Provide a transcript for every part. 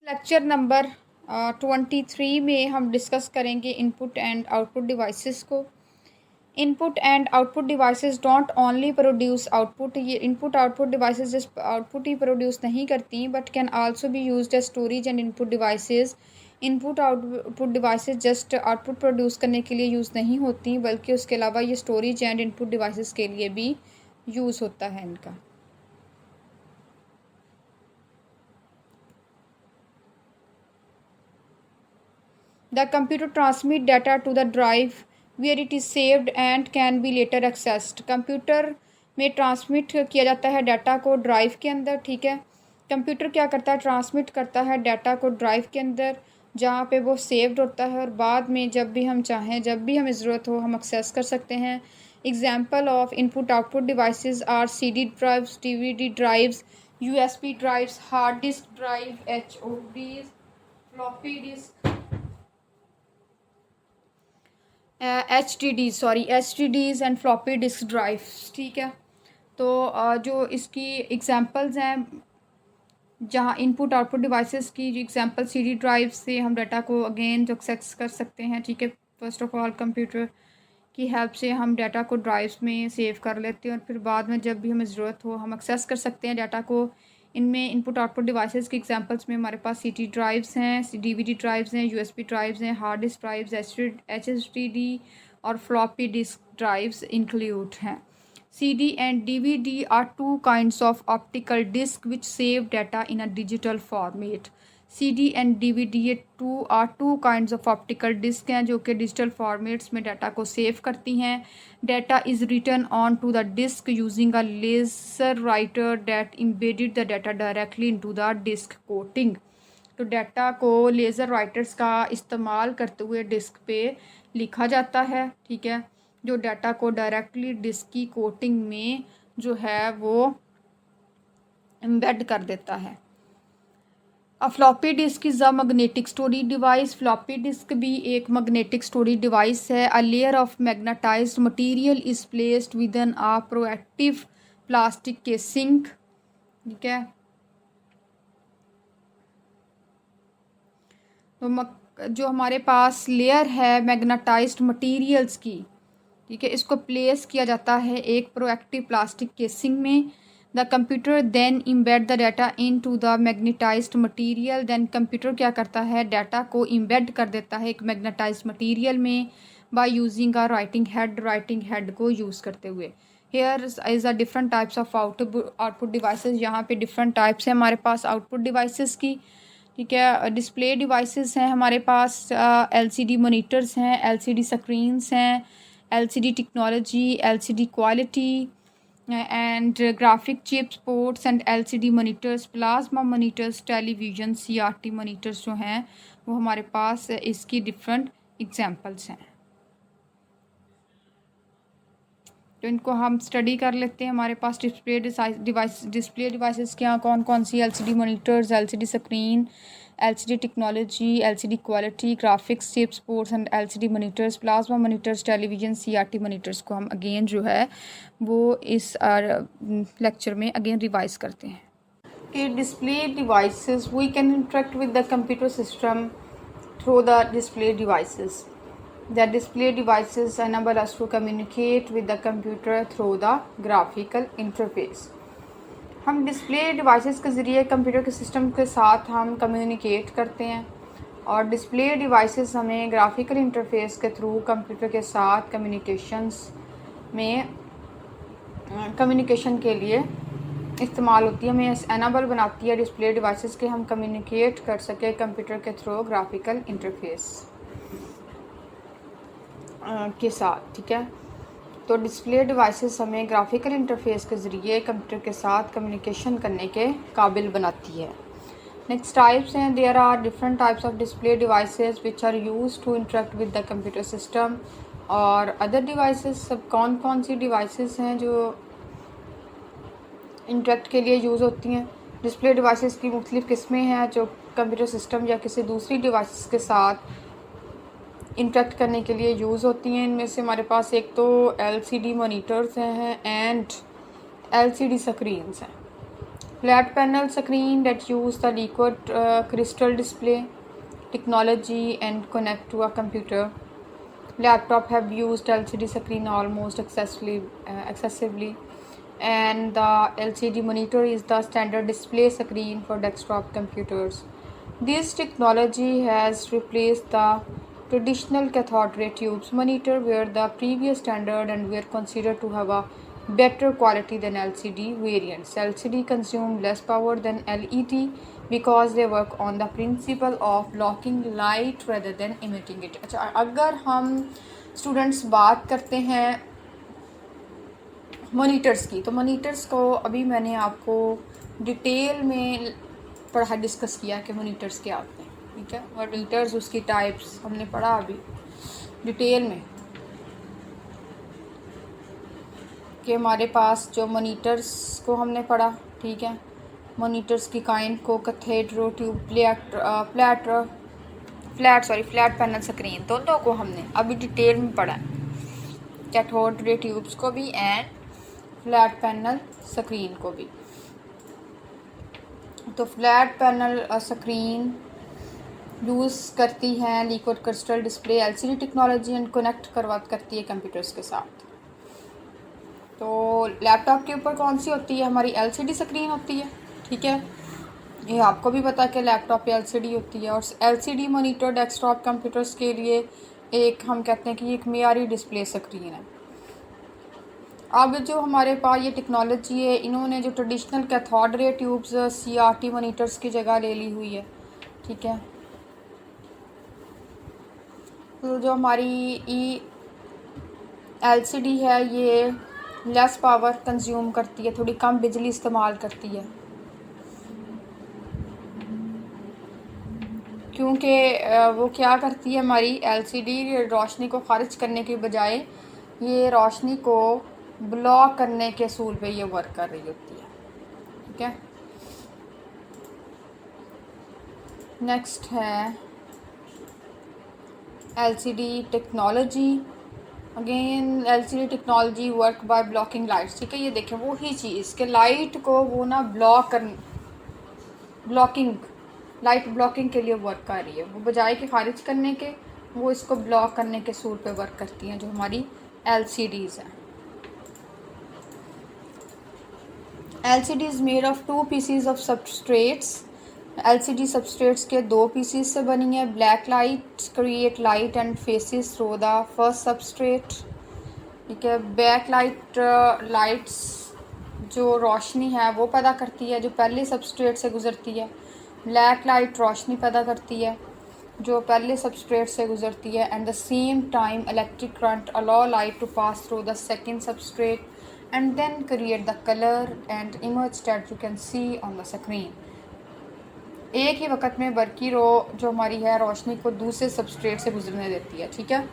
Lecture number 23 में हम discuss करेंगे इनपुट एंड आउटपुट डिवाइसेस को। Input and output devices don't only produce output, ये input output devices just output ही produce नहीं करती but can also be used as storage and input devices. Input output devices just output produce करने के लिए use नहीं होती बल्कि उसके अलावा ये स्टोरेज एंड इनपुट डिवाइसेस के लिए भी यूज़ होता है इनका। The computer transmit data to the drive where it is saved and can be later accessed। Computer में ट्रांसमिट किया जाता है डाटा को ड्राइव के अंदर, ठीक है। कंप्यूटर क्या करता है, ट्रांसमिट करता है डाटा को ड्राइव के अंदर जहाँ पे वो सेव्ड होता है और बाद में जब भी हम चाहें, जब भी हमें ज़रूरत हो, हम एक्सेस कर सकते हैं। Example of input output devices are CD drives, DVD drives, USB drives, hard disk drive, HDDs, floppy disk, HDDs and floppy disk drives, ठीक है। तो जो इसकी एग्जांपल्स हैं जहाँ इनपुट आउटपुट डिवाइसेस की जो एग्जांपल CD ड्राइव से हम डाटा को अगेन जो एक्सेस कर सकते हैं, ठीक है। फर्स्ट ऑफ ऑल कंप्यूटर की हेल्प से हम डाटा को ड्राइव्स में सेव कर लेते हैं और फिर बाद में जब भी हमें ज़रूरत हो हम एक्सेस कर सकते हैं डाटा को। इनमें इनपुट आउटपुट डिवाइसेस के एग्जांपल्स में हमारे पास CD ड्राइव्स हैं, DVD ड्राइव्स हैं, USB ड्राइव्स हैं, हार्ड डिस्क ड्राइव्स, HDD और फ्लॉपी डिस्क ड्राइव्स इंक्लूड हैं। CD and DVD are two kinds of optical disc which save data in a digital format। CD and DVD ये two kinds of optical disc हैं जो कि digital formats में data को save करती हैं। Data is written on to the disk using a laser writer that embedded the data directly into the disk coating. तो data को लेज़र राइटर्स का इस्तेमाल करते हुए डिस्क पे लिखा जाता है, ठीक है, जो डाटा को डायरेक्टली डिस्क की कोटिंग में जो है वो एम्बेड कर देता है। A floppy disk is a magnetic storage device. Floppy disk भी एक मैग्नेटिक स्टोरेज डिवाइस है। A layer of magnetised material is placed within a proactive plastic casing, ठीक है। तो जो हमारे पास लेयर है मैग्नेटाइज्ड मटेरियल्स की, ठीक है, इसको प्लेस किया जाता है एक प्रोएक्टिव प्लास्टिक केसिंग में। The computer then embed the data into the magnetised material. Then computer क्या करता है, डाटा को इम्बेड कर देता है एक मैग्नेटाइज्ड मटीरियल में by using a writing head को यूज़ करते हुए। Here is a different types of output devices. यहाँ पे डिफरेंट टाइप्स हैं हमारे पास आउटपुट डिवाइसेस की, ठीक है। डिस्प्ले डिवाइसेस हैं हमारे पास, LCD मॉनिटर्स हैं, LCD स्क्रीन्स हैं, LCD technology, LCD quality and graphic chips, ports and LCD monitors, plasma monitors, television, CRT monitors जो हैं वो हमारे पास इसकी डिफरेंट एग्जांपल्स हैं। तो इनको हम स्टडी कर लेते हैं। हमारे पास डिस्प्ले डिवाइसेस के यहाँ कौन कौन सी LCD monitors, LCD screen, LCD technology, LCD quality, graphics chips, ports and LCD monitors, plasma monitors, television, CRT monitors को हम अगेन जो है वो इस लेक्चर में अगेन रिवाइज करते हैं कि display devices we can interact with the computer system through the display devices. The display devices enable us to communicate with the computer through the graphical interface। हम display devices के ज़रिए computer के system के साथ हम communicate करते हैं और डिस्प्ले डिवाइसेस हमें ग्राफिकल इंटरफेस के थ्रू कंप्यूटर के साथ कम्युनिकेशन के लिए इस्तेमाल होती है। हमें एनेबल बनाती है डिस्प्ले डिवाइसेस के हम कम्युनिकेट कर सके कंप्यूटर के थ्रू ग्राफिकल इंटरफेस के साथ, ठीक है। तो डिस्प्ले डिवाइसेस हमें ग्राफिकल इंटरफेस के ज़रिए कंप्यूटर के साथ कम्युनिकेशन करने के काबिल बनाती है। नेक्स्ट टाइप्स हैं, there are different types of display devices which are used to interact with the computer system और अदर डिवाइसेस। सब कौन कौन सी डिवाइसेस हैं जो इंटरेक्ट के लिए यूज़ होती हैं। डिस्प्ले डिवाइसेस की मुख्तलिफ़ किस्में हैं जो कंप्यूटर सिस्टम या किसी दूसरी डिवाइसेस के साथ इंटरेक्ट करने के लिए यूज़ होती हैं। इनमें से हमारे पास एक तो LCD मॉनिटर्स हैं एंड LCD स्क्रीन्स हैं। Flat panel screen that use the liquid crystal display technology and connect to a computer. Laptop have used LCD screen almost excessively, and the LCD monitor is the standard display screen for desktop computers. This technology has replaced the traditional cathode ray tubes monitor were the previous standard and were considered to have a better quality than LCD variants. LCD consume less power than LED because they work on the principle of blocking light rather than emitting it. अच्छा, अगर हम students बात करते हैं monitors की, तो monitors को अभी मैंने आपको डिटेल में पढ़ा डिस्कस किया कि मॉनिटर्स क्या होते हैं, ठीक है। मॉनिटर्स, उसकी टाइप्स हमने पढ़ा अभी डिटेल में कि हमारे पास जो मॉनिटर्स को हमने पढ़ा, ठीक है। मॉनिटर्स की काइंड को कैथेड्रो ट्यूब फ्लैट पैनल स्क्रीन दोनों को हमने अभी डिटेल में पढ़ा है, कैथोड रे ट्यूब्स को भी एंड फ्लैट पैनल स्क्रीन को भी। तो फ्लैट पैनल स्क्रीन यूज़ करती हैं liquid crystal display LCD technology and connect करती है कंप्यूटर्स के साथ। तो लैपटॉप के ऊपर कौन सी होती है, हमारी एलसीडी स्क्रीन होती है, ठीक है। ये आपको भी पता है कि लैपटॉप पे एलसीडी होती है, और एलसीडी मॉनिटर डेस्कटॉप कंप्यूटर्स के लिए एक हम कहते हैं कि एक मेयारी डिस्प्ले स्क्रीन है। अब जो हमारे पास ये टेक्नोलॉजी है, इन्होंने जो traditional cathode ray tubes CRT monitors की जगह ले ली हुई है, ठीक है। तो जो हमारी एलसीडी है ये लेस पावर कंज्यूम करती है, थोड़ी कम बिजली इस्तेमाल करती है, क्योंकि वो क्या करती है, हमारी एलसीडी रोशनी को खारिज करने के बजाय ये रोशनी को ब्लॉक करने के असूल पे ये वर्क कर रही होती है, ठीक है। नेक्स्ट है LCD technology. Again LCD technology work by blocking lights, ठीक है। ये देखें वो ही चीज़ के लाइट को वो ना लाइट ब्लॉकिंग के लिए वर्क कर रही है, वो बजाय के खारिज करने के वो इसको ब्लॉक करने के सूर पे वर्क करती हैं जो हमारी एलसीडीज़ हैं। LCD is made of 2 PCs of substrates. LCD substrates के 2 पीसीज से बनी है। Black light create light and faces through the first substrate, ठीक है। बैक लाइट्स जो रोशनी है वो पैदा करती है जो पहले सबस्ट्रेट से गुजरती है। ब्लैक लाइट रोशनी पैदा करती है जो पहले सबस्ट्रेट से गुजरती है। And the same time electric current allow light to pass through the second substrate and then create the colour and image that you can see on the screen. एक ही वक्त में बरकी रो जो हमारी है रोशनी को दूसरे सबस्ट्रेट से गुजरने देती है, ठीक है।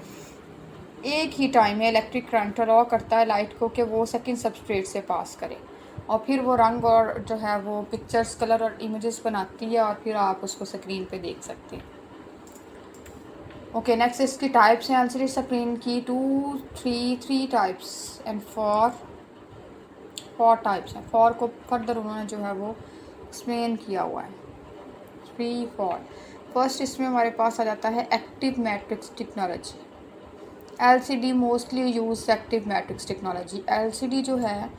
एक ही टाइम में इलेक्ट्रिक करंट अलाउ करता है लाइट को कि वो सेकेंड सबस्ट्रेट से पास करे, और फिर वो रंग और जो है वो पिक्चर्स, कलर और इमेजेस बनाती है, और फिर आप उसको स्क्रीन पे देख सकते हैं। ओके, नेक्स्ट इसकी टाइप्स हैं एलसीडी स्क्रीन की 3 टाइप्स एंड 4 टाइप्स हैं। 4 को फर्दर उन्होंने जो है वो एक्सप्लेन किया हुआ है। 3 4 फर्स्ट इसमें हमारे पास आ जाता है active matrix technology. LCD mostly use active matrix technology. LCD जो है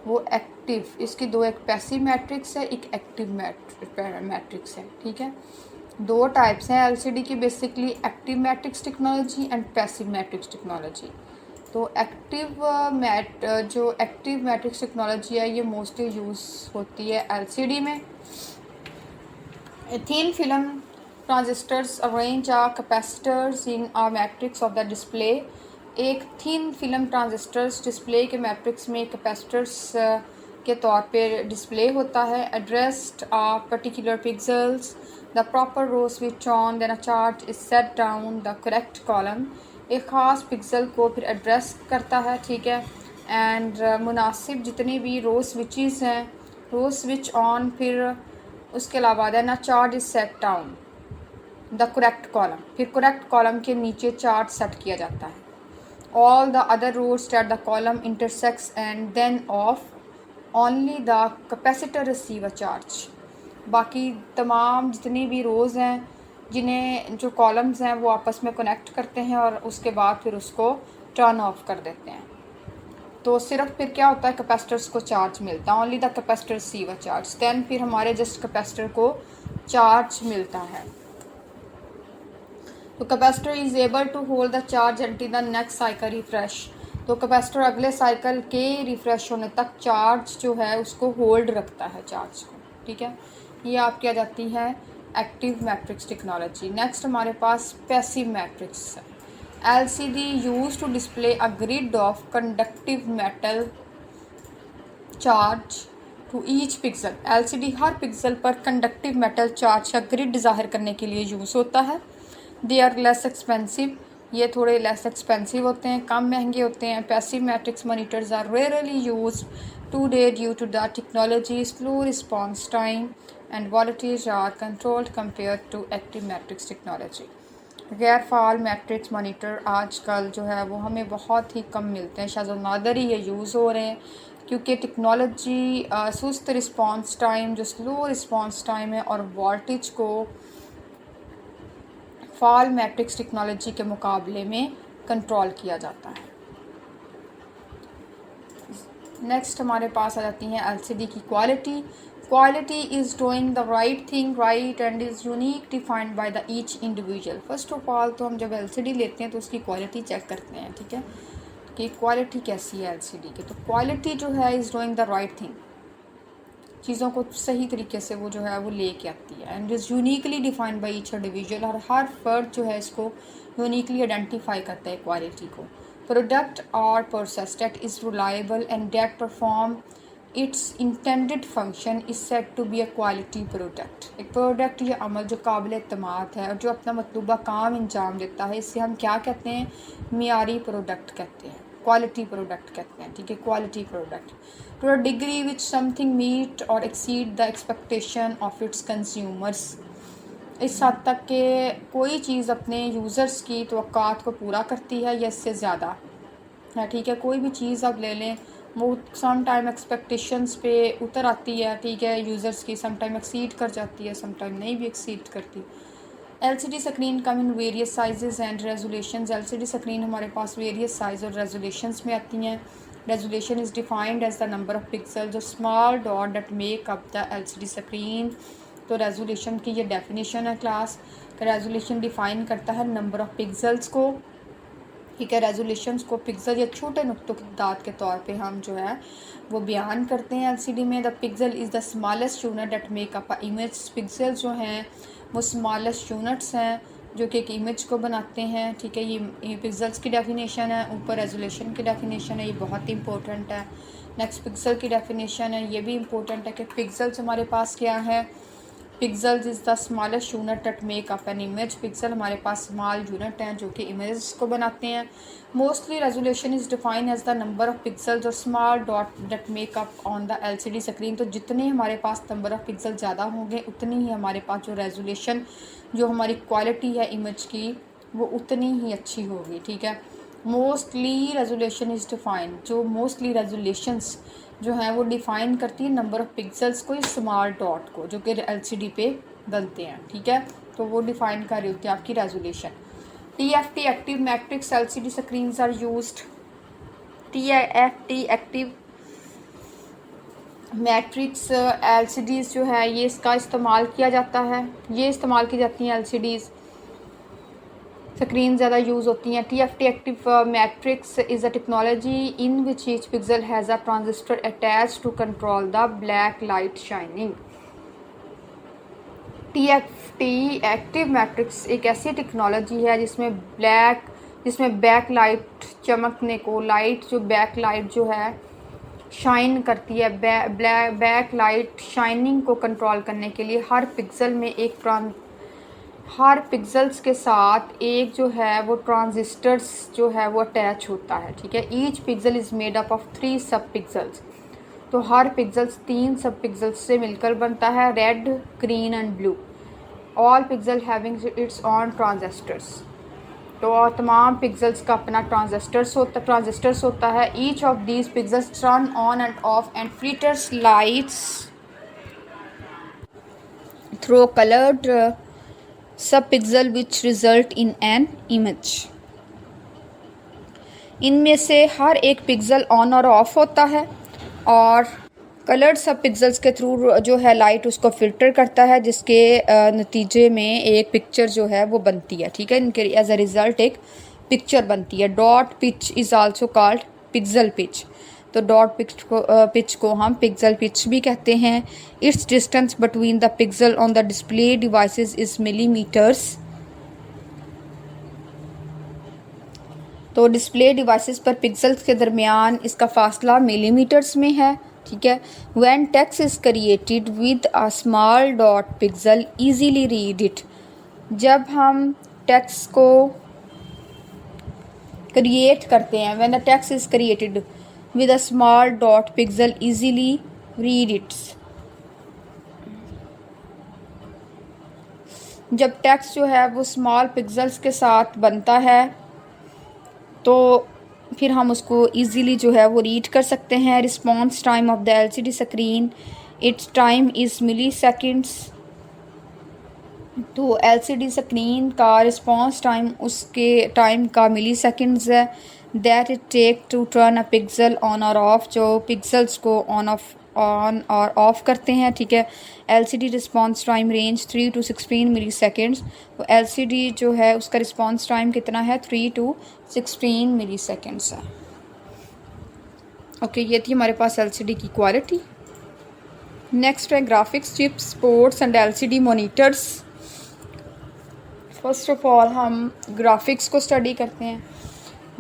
वो एक्टिव, इसकी 2, एक पैसिव मैट्रिक्स है, एक एक्टिव मैट्रिक्स है, ठीक है। 2 टाइप्स हैं एलसीडी की basically, active matrix technology and passive matrix technology. तो जो एक्टिव मैट्रिक्स टेक्नोलॉजी है ये मोस्टली यूज़ होती है एलसीडी में। Thin film transistors arrange capacitors in a matrix of the display. एक थिन फिल्म ट्रांजिस्टर्स डिस्प्ले के मैट्रिक्स में कैपेसिटर्स के तौर पे डिस्प्ले होता है। Addressed a particular pixels, the proper row switch on, then a charge is set down the correct column. एक ख़ास पिक्सल को फिर एड्रेस करता है, ठीक है। एंड मुनासिब जितने भी रो स्विचेस हैं, रो स्विच ऑन, फिर उसके अलावा then a charge is set down the correct column, फिर करेक्ट कॉलम के नीचे चार्ज सेट किया जाता है। All the other rows at the column intersects and then off only the capacitor receive a charge. बाकी तमाम जितनी भी रोज़ हैं जिन्हें जो कॉलम्स हैं वो आपस में कनेक्ट करते हैं और उसके बाद फिर उसको टर्न ऑफ कर देते हैं। तो सिर्फ फिर क्या होता है, कैपेसिटर्स को चार्ज मिलता है। Only the capacitor receive a charge, then फिर हमारे जस्ट कैपेसिटर को चार्ज मिलता है। तो capacitor is able to hold the charge until the next cycle refresh. तो कैपेसिटर अगले साइकिल के रिफ़्रेश होने तक चार्ज जो है उसको होल्ड रखता है चार्ज को, ठीक है। ये आपकी आ जाती है एक्टिव मैट्रिक्स टेक्नोलॉजी। नेक्स्ट हमारे पास पैसिव मैट्रिक्स है। LCD use to display a grid of conductive metal charge to each pixel. LCD हर पिक्सल पर कंडक्टिव मेटल चार्ज का ग्रिड ज़ाहिर करने के लिए यूज़ होता है। दे आर लेस एक्सपेंसिव, ये थोड़े लेस एक्सपेंसिव होते हैं, कम महंगे होते हैं। Passive matrix monitors are rarely use today due to the technology slow response time and qualities are controlled compare to active matrix technology. गैर फाल मैट्रिक्स मॉनिटर आजकल जो है वो हमें बहुत ही कम मिलते हैं, शायद नादर ही ये यूज़ हो रहे हैं क्योंकि टेक्नोलॉजी सुस्त रिस्पॉन्स टाइम, जो स्लो रिस्पॉन्स टाइम है और वोल्टेज को फाल मैट्रिक्स टेक्नोलॉजी के मुकाबले में कंट्रोल किया जाता है। नेक्स्ट हमारे पास आ जाती हैं LCD की quality. Quality is doing the right thing right and is unique defined by the each individual. First of all तो हम जब LCD लेते हैं तो उसकी क्वालिटी चेक करते हैं, ठीक है, कि क्वालिटी कैसी है LCD की। तो क्वालिटी जो है is doing the right thing, चीज़ों को सही तरीके से वो जो है वो ले के आती है। And is uniquely defined by each individual, और हर फर्द जो है इसको यूनिकली आइडेंटिफाई करता है क्वालिटी को। प्रोडक्ट और process that is reliable and that perform its intended function is set to be a quality product. एक प्रोडक्ट या अमल जो काबिल एतमाद है और जो अपना मतलूबा काम अंजाम देता है, इससे हम क्या कहते हैं, मियारी प्रोडक्ट कहते हैं, क्वालिटी प्रोडक्ट कहते हैं, ठीक है, quality product. To a degree which something meet or exceed the expectation of its consumers, इस हद तक कि कोई चीज़ अपने यूज़र्स की तवक्कात को पूरा करती है या इससे ज़्यादा है, ठीक है। कोई भी चीज़ आप ले लें वो सम टाइम एक्सपेक्टेशंस पे उतर आती है, ठीक है, यूज़र्स की सम टाइम एक्सीड कर जाती है, सम टाइम नहीं भी एक्सीड करती। LCD screen come in various sizes and resolutions. LCD screen हमारे पास वेरियस साइज़ और रेजोल्यूशंस में आती हैं। Resolution is defined as the number of pixel, जो small dot that make up the LCD screen. तो रेजोल्यूशन की ये डेफिनेशन है क्लास, रेजोल्यूशन डिफ़ाइन करता है नंबर ऑफ पिक्सल्स को, ठीक है। रेजोल्यूशंस को पिक्सल या छोटे नुक्तों की तादाद के तौर पे हम जो है वो बयान करते हैं LCD में। The pixel is the smallest unit that make up a image. Pixel जो हैं वो स्मॉलेस्ट यूनिट्स हैं जो कि एक इमेज को बनाते हैं, ठीक है। ये पिक्सल्स की डेफिनेशन है। ऊपर रेजोल्यूशन की डेफिनेशन है, ये बहुत इंपॉर्टेंट है। नेक्स्ट पिक्सल की डेफिनेशन है, ये भी इंपॉर्टेंट है कि पिक्सल्स हमारे पास क्या है। Pixels is the smallest unit that make up an image. Pixel हमारे पास स्मॉल यूनिट हैं जो कि इमेज को बनाते हैं। Mostly resolution is define as the number of pixels or small dot that make up on the LCD screen. तो जितने हमारे पास नंबर ऑफ पिक्सल ज़्यादा होंगे उतनी ही हमारे पास जो रेजोल्यूशन, जो हमारी क्वालिटी है इमेज की, वो उतनी ही अच्छी होगी, ठीक है। मोस्टली रेजोल्यूशन इज़ डिफाइंड, जो मोस्टली रेजोल्यूशंस जो है वो डिफ़ाइन करती है नंबर ऑफ पिक्सल्स को, इस स्मॉल डॉट को जो कि LCD पे डलते हैं, ठीक है। तो वो डिफ़ाइन कर रही होती है आपकी resolution. TFT active matrix LCD screens are used. TFT active matrix LCDs जो है ये इसका इस्तेमाल किया जाता है, ये इस्तेमाल की जाती हैं LCDs स्क्रीन ज़्यादा यूज़ होती हैं। TFT active matrix is a technology in which each pixel has a transistor attach to control the black light shining. TFT active matrix एक ऐसी टेक्नोलॉजी है जिसमें बैक लाइट चमकने को, लाइट जो बैक लाइट जो है शाइन करती है, बैक लाइट शाइनिंग को कंट्रोल करने के लिए हर पिक्सल्स के साथ एक जो है वो ट्रांजिस्टर्स जो है वो अटैच होता है, ठीक है। Each pixel is made up of 3 सब पिक्सल्स। तो हर पिक्सल्स 3 सब पिक्सल्स से मिलकर बनता है, red, green and blue. All pixel having its on transistors. तो तमाम पिक्सल्स का अपना ट्रांजिस्टर्स होता है। Each of these pixels turn on and off and filters lights through coloured sub pixel which result in an image. इनमें से हर एक pixel on और ऑफ होता है और कलर्ड सब पिक्सल्स के थ्रू जो है लाइट उसको फ़िल्टर करता है, जिसके नतीजे में एक पिक्चर जो है वो बनती है। ठीक है, इनके एज अ रिज़ल्ट एक पिक्चर बनती है। Dot pitch is also called pixel pitch. तो डॉट पिच को हम पिक्सल पिच भी कहते हैं। It's distance between the pixel on the display devices is millimetres. तो डिस्प्ले डिवाइसेस पर पिक्सल्स के दरमियान इसका फासला मिलीमीटर्स में है। ठीक है। When text is created with a small dot pixel easily read it. जब हम टेक्स्ट को क्रिएट करते हैं, when the text is created with a small dot pixel easily read it's. जब टेक्स्ट जो है वो स्मॉल पिक्सल्स के साथ बनता है तो फिर हम उसको इजीली जो है वो रीड कर सकते हैं। Response time of the LCD screen, its time is milliseconds. तो एलसीडी स्क्रीन का रिस्पॉन्स टाइम उसके टाइम का मिली सेकेंड्स है। That it take to turn a pixel on और ऑफ, जो पिक्सल्स को ऑन और ऑफ करते हैं। ठीक है। LCD response time range 3 to 16 milliseconds. तो एलसीडी जो है उसका रिस्पॉन्स टाइम कितना है, 3 to 16 मिली सेकेंड्स है। ओके, ये थी हमारे पास एलसीडी की क्वालिटी। नेक्स्ट है graphics chips, ports and LCD monitors. First of all हम ग्राफिक्स को स्टडी करते हैं।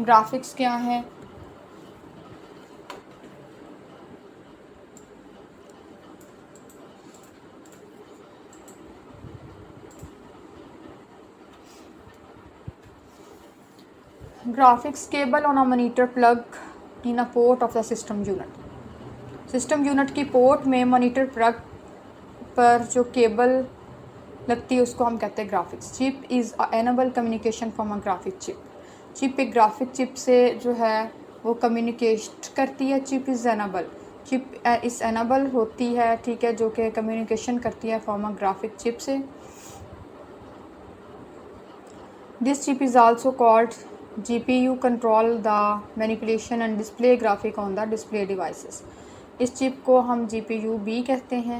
ग्राफिक्स क्या है? Graphics cable on a monitor plug in a port of the system unit. System unit की पोर्ट में मॉनिटर प्लग पर जो केबल लगती है उसको हम कहते हैं graphics chip. Is a enable communication from a graphic chip. Chip एक ग्राफिक चिप से जो है वो कम्युनिकेट करती है। चिप इज़ एनेबल, चिप इस एनेबल होती है। ठीक है, जो कि कम्युनिकेशन करती है फ्रॉम अ ग्राफिक चिप से। This chip is also called GPU, control the manipulation and display graphic on the display devices। इस चिप को हम GPU भी कहते हैं।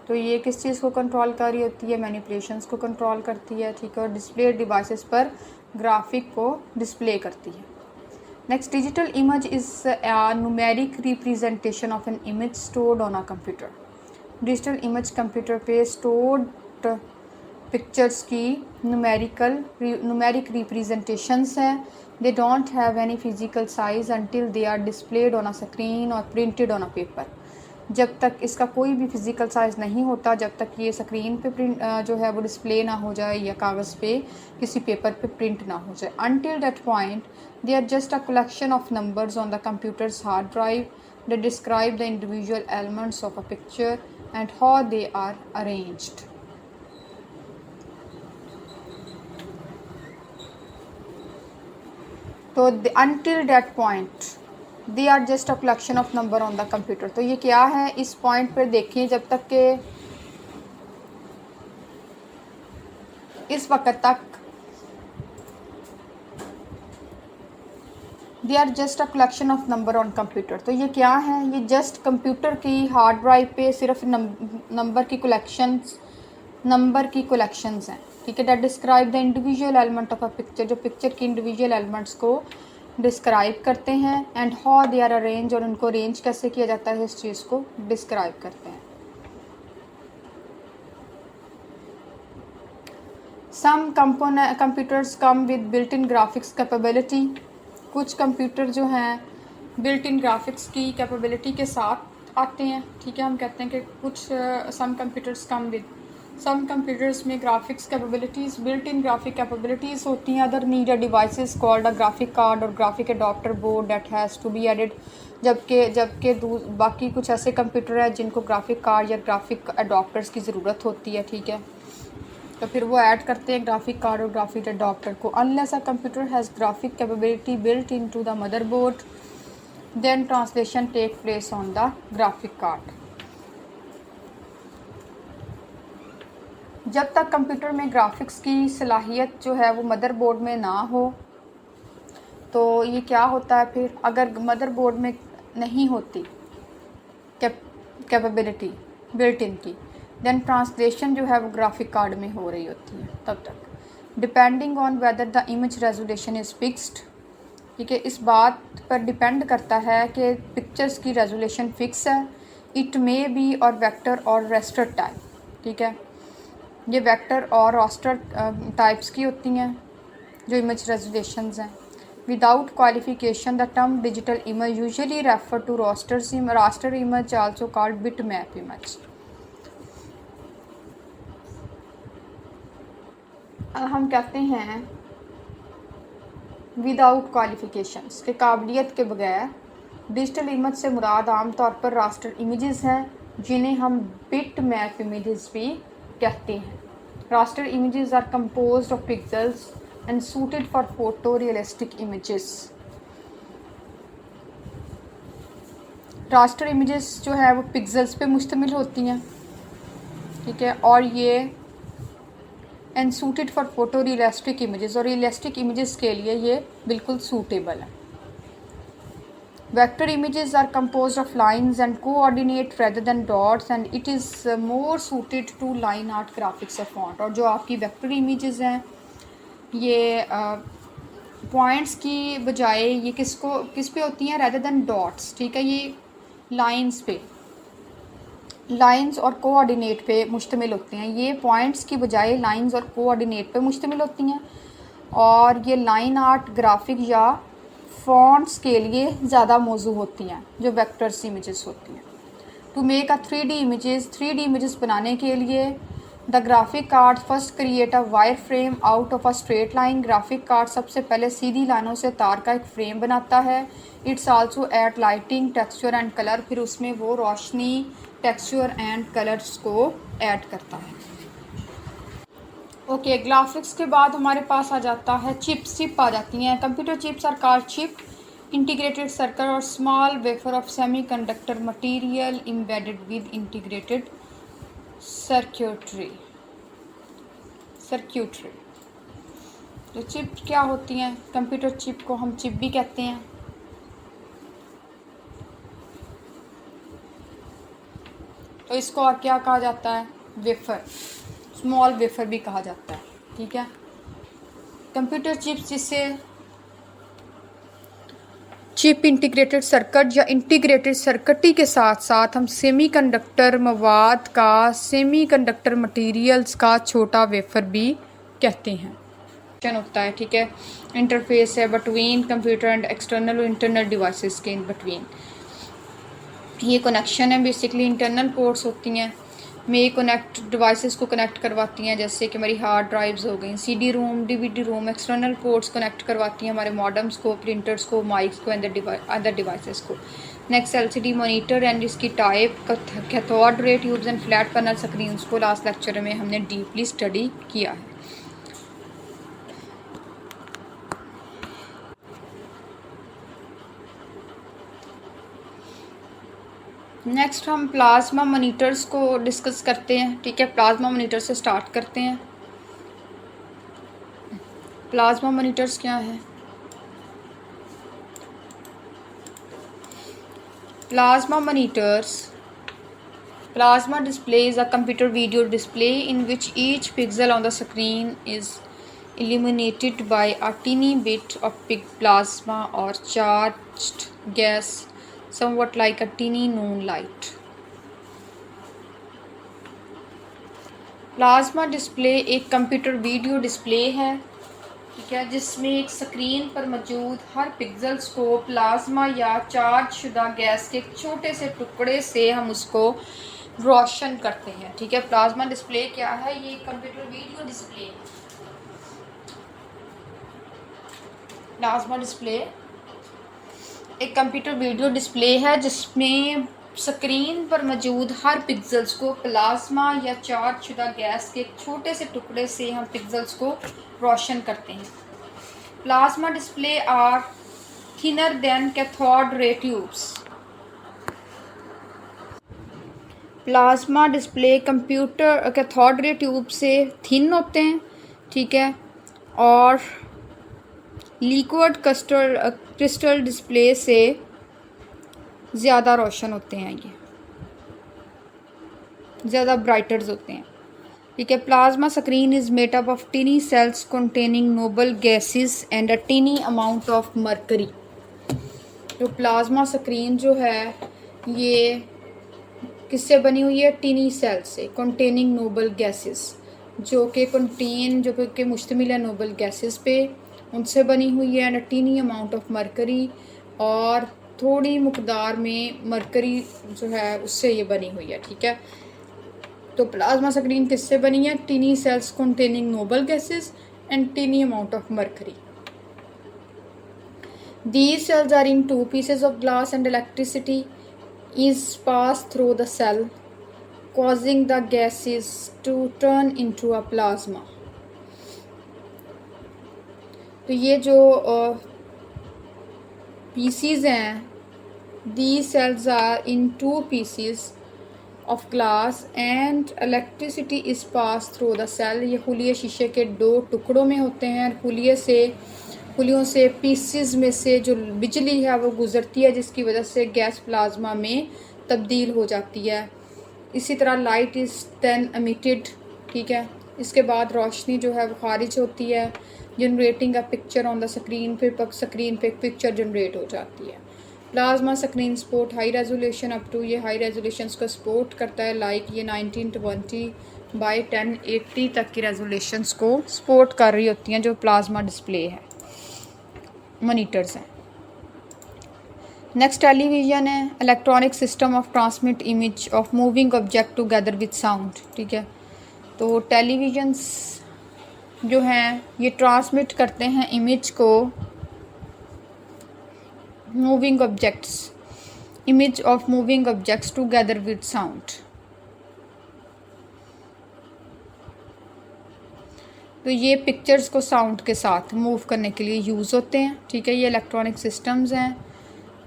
तो ये किस चीज़ को कंट्रोल कर रही होती है? मैनिपुलेशंस को कंट्रोल करती है। ठीक है, और डिस्प्ले डिवाइसेस पर ग्राफिक को डिस्प्ले करती है। Next, digital image is a numeric representation of an image stored on a computer. Digital image computer पे स्टोर्ड पिक्चर्स की न्यूमेरिक रिप्रेजेंटेशंस हैं। They don't have any physical size until they are displayed on a screen और printed on a paper. जब तक इसका कोई भी physical size नहीं होता, जब तक ये स्क्रीन पे प्रिंट जो है वो डिस्प्ले ना हो जाए या कागज़ पे किसी पेपर पे प्रिंट ना हो जाए। Until that point they are just a collection of numbers on the computer's hard drive. They describe the individual elements of a picture and how they are arranged. तो until that point they are just a collection of number on the computer। तो ये क्या है? इस point पर देखिए, जब तक के इस वक्त तक they are just a collection of number on computer। तो ये क्या है? ये जस्ट कंप्यूटर की हार्ड ड्राइव पे सिर्फ नंबर की कलेक्शंस हैं। ठीक है, that describe the individual element of a picture, जो पिक्चर की इंडिविजुअल एलिमेंट्स को डिस्क्राइब करते हैं। And how they are arrange, और उनको अरेंज कैसे किया जाता है इस चीज़ को डिस्क्राइब करते हैं। Some computers come with built in graphics capability. कुछ कंप्यूटर जो हैं बिल्ट इन ग्राफिक्स की कैपेबिलिटी के साथ आते हैं। ठीक है, हम कहते हैं कि कुछ सम कंप्यूटर्स में graphics capabilities built in graphic capabilities होती हैं। Other need a devices called a graphic card और graphic adapter board that has to be added. जबकि बाकी कुछ ऐसे कंप्यूटर हैं जिनको ग्राफिक कार्ड या ग्राफिक एडाप्टर्स की ज़रूरत होती है। ठीक है, तो फिर वो ऐड करते हैं ग्राफिक कार्ड और ग्राफिक अडॉप्टर को। Unless a computer has graphic capability built into the motherboard then translation take place on the graphic card. जब तक कंप्यूटर में ग्राफिक्स की सलाहियत जो है वो मदरबोर्ड में ना हो, तो ये क्या होता है फिर, अगर मदरबोर्ड में नहीं होती कैपेबिलिटी बिल्ट इन की, देन ट्रांसलेशन जो है वो ग्राफिक कार्ड में हो रही होती है तब तक। Depending on whether the image resolution is fixed, ठीक है, इस बात पर डिपेंड करता है कि पिक्चर्स की रेजोल्यूशन फिक्स है। इट मे बी और वेक्टर और रास्टर टाइप, ठीक है, ये वेक्टर और रास्टर टाइप्स की होती हैं जो इमेज रेजोल्यूशंस हैं। Without qualification the term digital image usually refer to raster image also called bit map image. हम कहते हैं विदाउट क्वालिफिकेशंस के काबिलियत के बगैर। डिजिटल इमेज से मुराद आम तौर पर रास्टर इमेजेस हैं जिन्हें हम बिट मैप इमेजेस भी कहते हैं। Raster images are composed of pixels and suited for photo realistic images. Raster images जो है वो पिक्सेल्स पे मुश्तमिल होती हैं, ठीक है, और ये and suited for photo realistic images, और रियलिस्टिक इमेजेस के लिए ये बिल्कुल सूटेबल है। Vector images are composed of lines and coordinate rather than dots and it is more suited to line art graphics of font. और जो आपकी vector images हैं ये पॉइंट्स की बजाय ये किस पे होती हैं, रेदर देन डॉट्स, ठीक है, ये लाइंस पे, लाइंस और कोऑर्डिनेट पे मुश्तमिल होती हैं। ये पॉइंट्स की बजाय लाइंस और कोऑर्डिनेट पे मुश्तमिल होती हैं, और ये लाइन आर्ट ग्राफिक या फॉन्ट्स के लिए ज़्यादा मौजू होती हैं जो वेक्टर्स इमेजेस होती हैं। To make a 3D images बनाने के लिए the graphic card first create a wire frame out of a straight line. Graphic card सबसे पहले सीधी लाइनों से तार का एक फ्रेम बनाता है। It's also at lighting texture and colour, फिर उसमें वो रोशनी टेक्सचर एंड कलर्स को ऐड करता है। ओके, ग्राफिक्स के बाद हमारे पास आ जाता है चिप आ जाती हैं। Computer chips are called chip, integrated circuit or small wafer of semiconductor material embedded with integrated circuitry. तो चिप क्या होती हैं? कंप्यूटर चिप को हम चिप भी कहते हैं। तो इसको और क्या कहा जाता है? वेफर, स्मॉल वेफर भी कहा जाता है, ठीक है। कंप्यूटर चिप्स जिससे चिप इंटीग्रेटेड सर्किट या इंटीग्रेटेड सर्किटरी के साथ साथ हम सेमीकंडक्टर मवाद का, सेमीकंडक्टर मटेरियल्स का छोटा वेफर भी कहते हैं। होता है, ठीक है, इंटरफेस है बिटवीन कंप्यूटर एंड एक्सटर्नल और इंटरनल डिवाइसेस के इन बिटवीन। ये कनेक्शन है, बेसिकली इंटरनल पोर्ट्स होती हैं, में कनेक्ट डिवाइसेस को कनेक्ट करवाती हैं, जैसे कि हमारी हार्ड ड्राइव्स हो गई, सीडी रोम, डीवीडी रोम। एक्सटर्नल पोर्ट्स कनेक्ट करवाती हैं हमारे मॉडेम्स को, प्रिंटर्स को, माइक्स को, अदर डिवाइसेस को। नेक्स्ट एलसीडी मॉनिटर एंड इसकी type, cathode ray tubes and flat panel screens को लास्ट लेक्चर में हमने डीपली स्टडी किया है। नेक्स्ट हम प्लाज्मा मॉनिटर्स को डिस्कस करते हैं, ठीक है। प्लाज्मा मॉनिटर से स्टार्ट करते हैं। प्लाज्मा मॉनिटर्स क्या है? Plasma monitors, plasma display is a computer video display in which each pixel on the screen is illuminated by a tiny bit of plasma or charged gas, somewhat like a tiny neon light. Plasma display एक computer video display है, ठीक है, जिसमें एक screen पर मौजूद हर pixels को plasma या चार्ज शुदा गैस के एक छोटे से टुकड़े से हम उसको रोशन करते हैं, ठीक है। प्लाज्मा डिस्प्ले क्या है? ये कंप्यूटर वीडियो डिस्प्ले है। प्लाज्मा डिस्प्ले एक कंप्यूटर वीडियो डिस्प्ले है जिसमें स्क्रीन पर मौजूद हर पिक्सल्स को प्लाज्मा या चार्ज शुदा गैस के एक छोटे से टुकड़े से हम पिक्सल्स को रोशन करते हैं। Plasma display are thinner than cathode ray tubes. Plasma display computer cathode ray tube से थिन होते हैं, ठीक है, और लिक्विड क्रिस्टल डिस्प्ले से ज़्यादा रोशन होते हैं, ये ज़्यादा ब्राइटर्स होते हैं, ठीक है। Plasma screen is made up of tiny cells containing noble gases and a tiny amount of mercury. तो प्लाज्मा स्क्रीन जो है ये किससे बनी हुई है? टीनी सेल्स से, कंटेनिंग नोबल गैसेस, जो कि मुश्तमिल है नोबल गैसेस पे, उनसे बनी हुई है। And tiny amount of mercury, और थोड़ी मकदार में मरकरी जो है उससे ये बनी हुई है, ठीक है। तो प्लाज्मा स्क्रीन किससे बनी है? Tiny cells containing noble gases and tiny amount of mercury. These cells are in two pieces of glass and electricity is passed through the cell, causing the gases to turn into a plasma. तो ये जो pieces हैं, these cells are in two pieces of glass and electricity is passed through the cell. ये खुलिये शीशे के दो टुकड़ों में होते हैं, खुलियों से पीसीज में से जो बिजली है वो गुजरती है, जिसकी वजह से गैस प्लाज्मा में तब्दील हो जाती है। इसी तरह लाइट इज़ देन एमिटेड, ठीक है। इसके बाद रोशनी जो है वो खारिज होती है, generating a picture on the screen, फिर स्क्रीन पे पिक्चर जनरेट हो जाती है। Plasma screen support high resolution up to, ये हाई रेजोल्यूशन को सपोर्ट करता है, लाइक ये 1920 बाई 1080 तक की रेजोल्यूशंस को सपोर्ट कर रही होती हैं, जो प्लाज्मा डिस्प्ले है, मॉनिटर्स हैं। नेक्स्ट टेलीविज़न है, electronic system of transmit image of moving object together with sound, ठीक है। तो टेलीविजन्स जो हैं ये ट्रांसमिट करते हैं इमेज को, moving objects, image of moving objects together with sound. तो ये पिक्चर्स को साउंड के साथ मूव करने के लिए यूज़ होते हैं, ठीक है। ये इलेक्ट्रॉनिक सिस्टम्स हैं।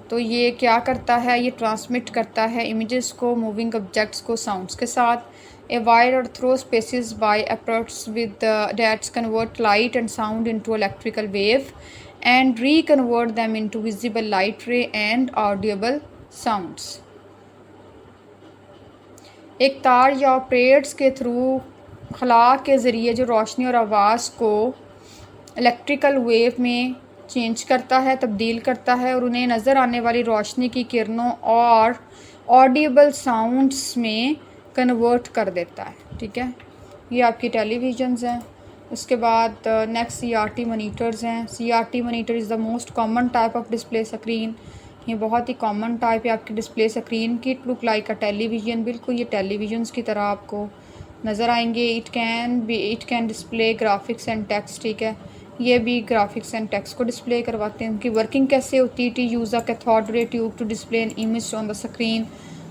तो ये क्या करता है? ये ट्रांसमिट करता है इमेजेस को, मूविंग ऑब्जेक्ट्स को साउंड्स के साथ। A wire or through spaces by apparatus with that's convert light and sound into electrical wave and reconvert them into visible light ray and audible sounds. एक तार या operates के through खला के ज़रिए जो रोशनी और आवाज़ को इलेक्ट्रिकल वेव में चेंज करता है, तब्दील करता है, और उन्हें नज़र आने वाली रोशनी की किरणों और ऑडिबल साउंड्स में कन्वर्ट कर देता है, ठीक है। ये आपकी टेलीविजन्स हैं। उसके बाद नेक्स्ट CRT मॉनिटर्स हैं। CRT monitor is the most common type of display screen. ये बहुत ही कॉमन टाइप है आपकी डिस्प्ले स्क्रीन की। It look like a television, बिल्कुल ये टेलीविजन्स की तरह आपको नज़र आएंगे। It can display graphics and text, ठीक है। ये भी ग्राफिक्स एंड टेक्स्ट को डिस्प्ले करवाते हैं। उनकी वर्किंग कैसे होती है? To use a cathode ray tube to display an image on the screen.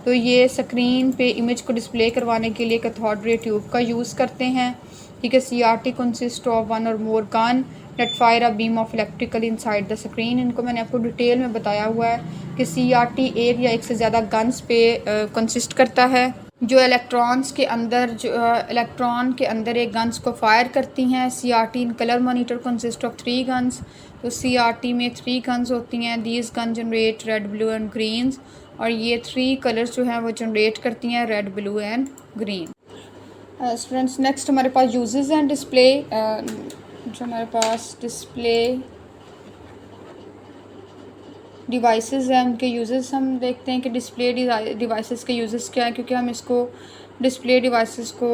तो ये स्क्रीन पे इमेज को डिस्प्ले करवाने के लिए कैथोड रे ट्यूब का यूज़ करते हैं, ठीक है। CRT consist of one or more gun that fire a beam of electrical inside the screen. इनको मैंने आपको डिटेल में बताया हुआ है कि CRT एक या एक से ज़्यादा गन्स पे कंसिस्ट करता है, जो इलेक्ट्रॉन के अंदर एक गन्स को फायर करती हैं। CRT in colour monitor consist of 3 guns. तो CRT में 3 गन्स होती हैं। These gun generate red, blue and greens, और ये 3 कलर्स जो हैं वो जनरेट करती हैं red, blue and green. Students, next हमारे पास यूजेस हैं डिस्प्ले, जो हमारे पास डिस्प्ले डिवाइसेस हैं उनके यूजेस हम देखते हैं कि डिस्प्ले डिवाइसेस के यूजेस क्या है, क्योंकि हम इसको डिस्प्ले डिवाइसेस को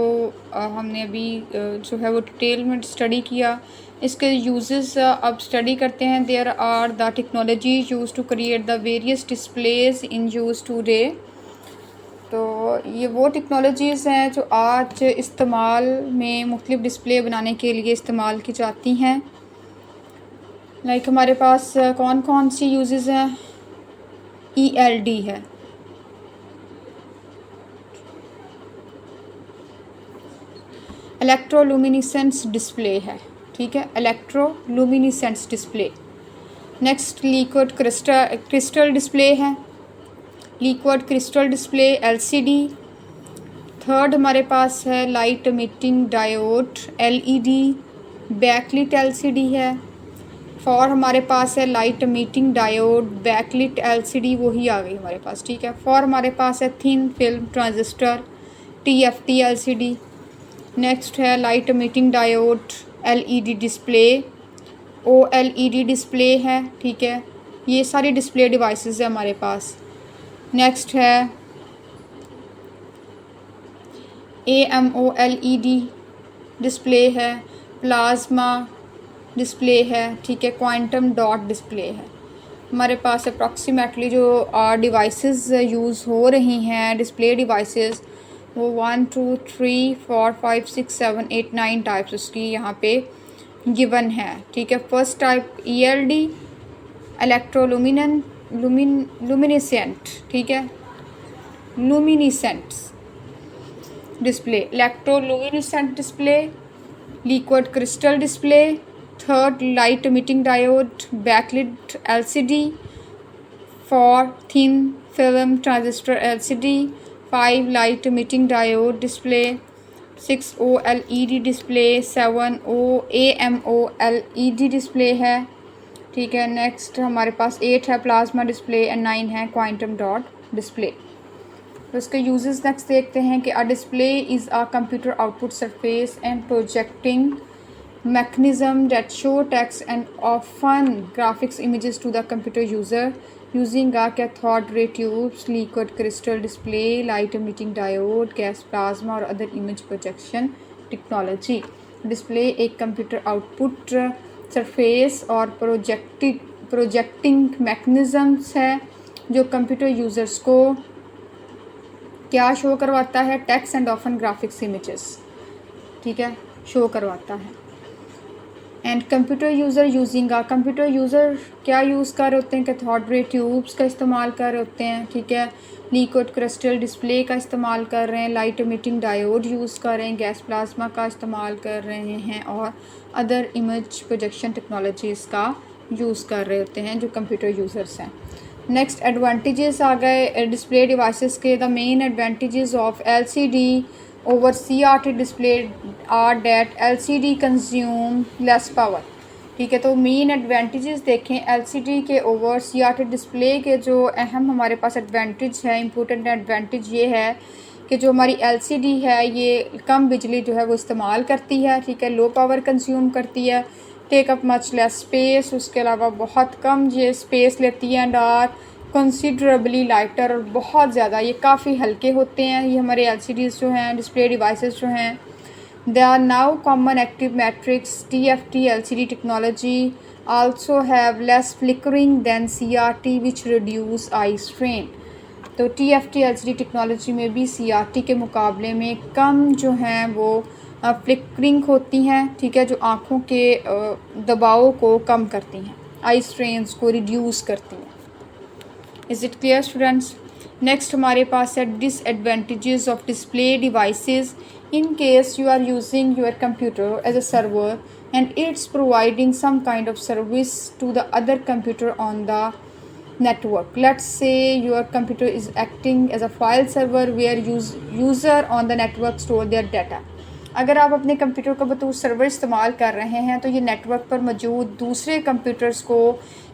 हमने अभी जो है वो डिटेल में स्टडी किया। इसके यूजेस अब स्टडी करते हैं। There are the technology use to create the various displays in use today. तो ये वो टेक्नोलॉजीज़ हैं जो आज इस्तेमाल में मुख्तलिफ डिस्प्ले बनाने के लिए इस्तेमाल की जाती हैं। लाइक हमारे पास कौन कौन सी यूजेस हैं? ELD है, इलेक्ट्रोलुमिनिसेंस डिस्प्ले है, ठीक है, electroluminescence display. Next liquid crystal display है, liquid crystal display LCD। Third हमारे पास है light emitting diode LED, backlit LCD है। फॉर हमारे पास है light emitting diode backlit LCD, वही आ गई हमारे पास, ठीक है। फॉर हमारे पास है thin film transistor TFT LCD। Next है light emitting diode LED display, OLED display है, ठीक है। ये सारी डिस्प्ले डिवाइसेस है हमारे पास। नेक्स्ट है AMOLED डिस्प्ले है, प्लाज्मा डिस्प्ले है, ठीक है, क्वांटम डॉट डिस्प्ले है। हमारे पास अप्रॉक्सीमेटली जो डिवाइसेस यूज़ हो रही हैं डिस्प्ले डिवाइसेस, वो 1 2 3 4 5 6 7 8 9 टाइप्स उसकी यहाँ पे गिवन है, ठीक है। फर्स्ट टाइप ELD लुमिनेसेंट, ठीक है, luminescent display, electroluminescent display, liquid crystal display. Third light emitting diode backlit LCD, four thin film transistor LCD, 5 light emitting diode display, 6 OLED display, 7 AMOLED display है, ठीक है। Next हमारे पास 8 है plasma display and 9 है quantum dot display. तो इसके uses next देखते हैं कि a display is a computer output surface and projecting mechanism that show text and often graphics images to the computer user using a cathode ray tubes, liquid crystal display, light emitting diode, gas plasma और other image projection technology। Display एक computer output surface और projecting mechanisms है जो computer users को क्या show करवाता है, text and often graphics images, ठीक है, शो करवाता है। And computer user using uh, computer user क्या यूज़ कर रहे होते हैं, कैथोड रे ट्यूब्स का इस्तेमाल कर रहे होते हैं, ठीक है, लिक्विड क्रिस्टल डिस्प्ले का इस्तेमाल कर रहे हैं, लाइट एमिटिंग डायोड यूज़ कर रहे हैं, गैस प्लाज्मा का इस्तेमाल कर रहे हैं और अदर इमेज प्रोजेक्शन टेक्नोलॉजीज़ का यूज़ कर रहे होते हैं जो कंप्यूटर यूज़र्स हैं। नेक्स्ट एडवांटेजेस आ गए डिस्प्ले डिवाइसेस के। The main advantages of LCD over CRT display are that LCD consume less power, ठीक है। तो मेन एडवांटेजेस देखें LCD के ओवर CRT डिस्प्ले के, जो अहम हमारे पास एडवांटेज है, इम्पोर्टेंट एडवांटेज ये है कि जो हमारी LCD है ये कम बिजली जो है वो इस्तेमाल करती है, ठीक है, लो पावर कंज्यूम करती है, take up much less space, उसके अलावा बहुत कम ये स्पेस लेती है एंड आर कंसिडरेबली लाइटर, और बहुत ज़्यादा ये काफ़ी हल्के होते हैं ये हमारे LCDs जो हैं, डिस्प्ले डिवाइसेस जो हैं। They are now common active matrix TFT LCD technology also have less flickering than CRT which reduce eye strain. तो TFT LCD टेक्नोलॉजी में भी CRT के मुकाबले में कम जो हैं वो फ्लिकरिंग होती हैं, ठीक है, जो आँखों के दबाव को कम करती हैं, आई स्ट्रेन्स को रिड्यूस करती हैं। Is it clear students? Next हमारे पास है disadvantages of display devices in case you are using your computer as a server and it's providing some kind of service to the other computer on the network. Let's say your computer is acting as a file server where user on the network store their data. अगर आप अपने computer को बतौर server इस्तेमाल कर रहे हैं तो ये नेटवर्क पर मौजूद दूसरे कंप्यूटर्स को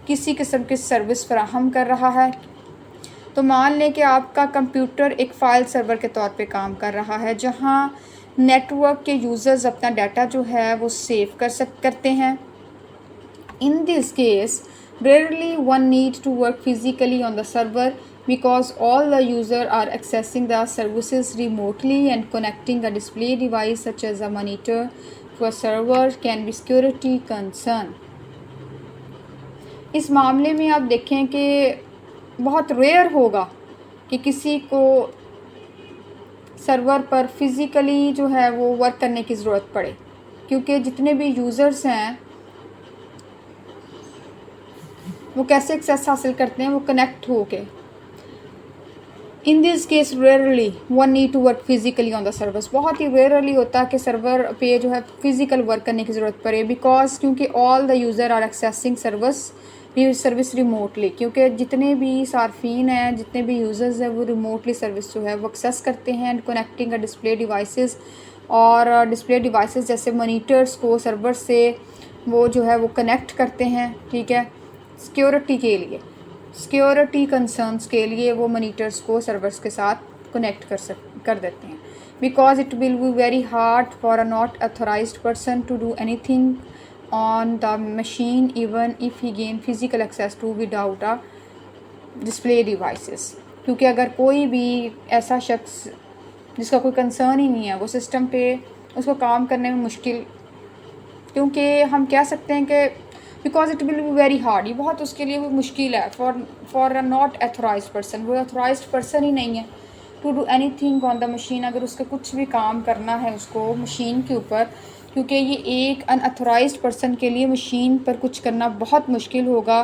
किसी किस्म की सर्विस फराहम कर रहा है। तो मान लें कि आपका कंप्यूटर एक फ़ाइल सर्वर के तौर पे काम कर रहा है जहां नेटवर्क के यूज़र्स अपना डाटा जो है वो सेव करते हैं। इन this case rarely one needs to work physically on the server because all the users are accessing the services remotely, and connecting a display device such as a monitor to a server can be security concern. इस मामले में आप देखें कि बहुत rare होगा कि किसी को सर्वर पर फिज़िकली जो है वो वर्क करने की ज़रूरत पड़े, क्योंकि जितने भी यूज़र्स हैं वो कैसे एक्सेस हासिल करते हैं, वो कनेक्ट हो के। In this case rarely one need to work physically on the servers, बहुत ही रेयरली होता है कि सर्वर पे जो है फिजिकल वर्क करने की ज़रूरत पड़े, बिकॉज क्योंकि all the user are accessing service remotely, क्योंकि जितने भी सार्फिन हैं, जितने भी यूज़र्स हैं, वो रिमोटली सर्विस जो है वो एक्सेस करते हैं एंड कनेक्टिंग डिस्प्ले डिवाइसेस, और डिस्प्ले डिवाइसेस जैसे मॉनिटर्स को सर्वर से वो जो है वो कनेक्ट करते हैं, ठीक है, सिक्योरिटी के लिए, सिक्योरिटी कंसर्न्स के लिए वो मॉनिटर्स को सर्वर्स के साथ कनेक्ट कर देते हैं, because it will be very hard for a not authorized person to do anything on the machine even if he gain physical access to without a display devices। क्योंकि अगर कोई भी ऐसा शख्स जिसका कोई कंसर्न ही नहीं है, वो सिस्टम पे उसको काम करने में मुश्किल, क्योंकि हम कह सकते हैं कि because it will be very hard, ये बहुत उसके लिए वो मुश्किल है for a not authorize person, वो अथोराइज पर्सन ही नहीं है to do anything on the machine, अगर उसका कुछ भी काम करना है उसको मशीन के ऊपर, क्योंकि ये एक अनअथोराइज्ड पर्सन के लिए मशीन पर कुछ करना बहुत मुश्किल होगा,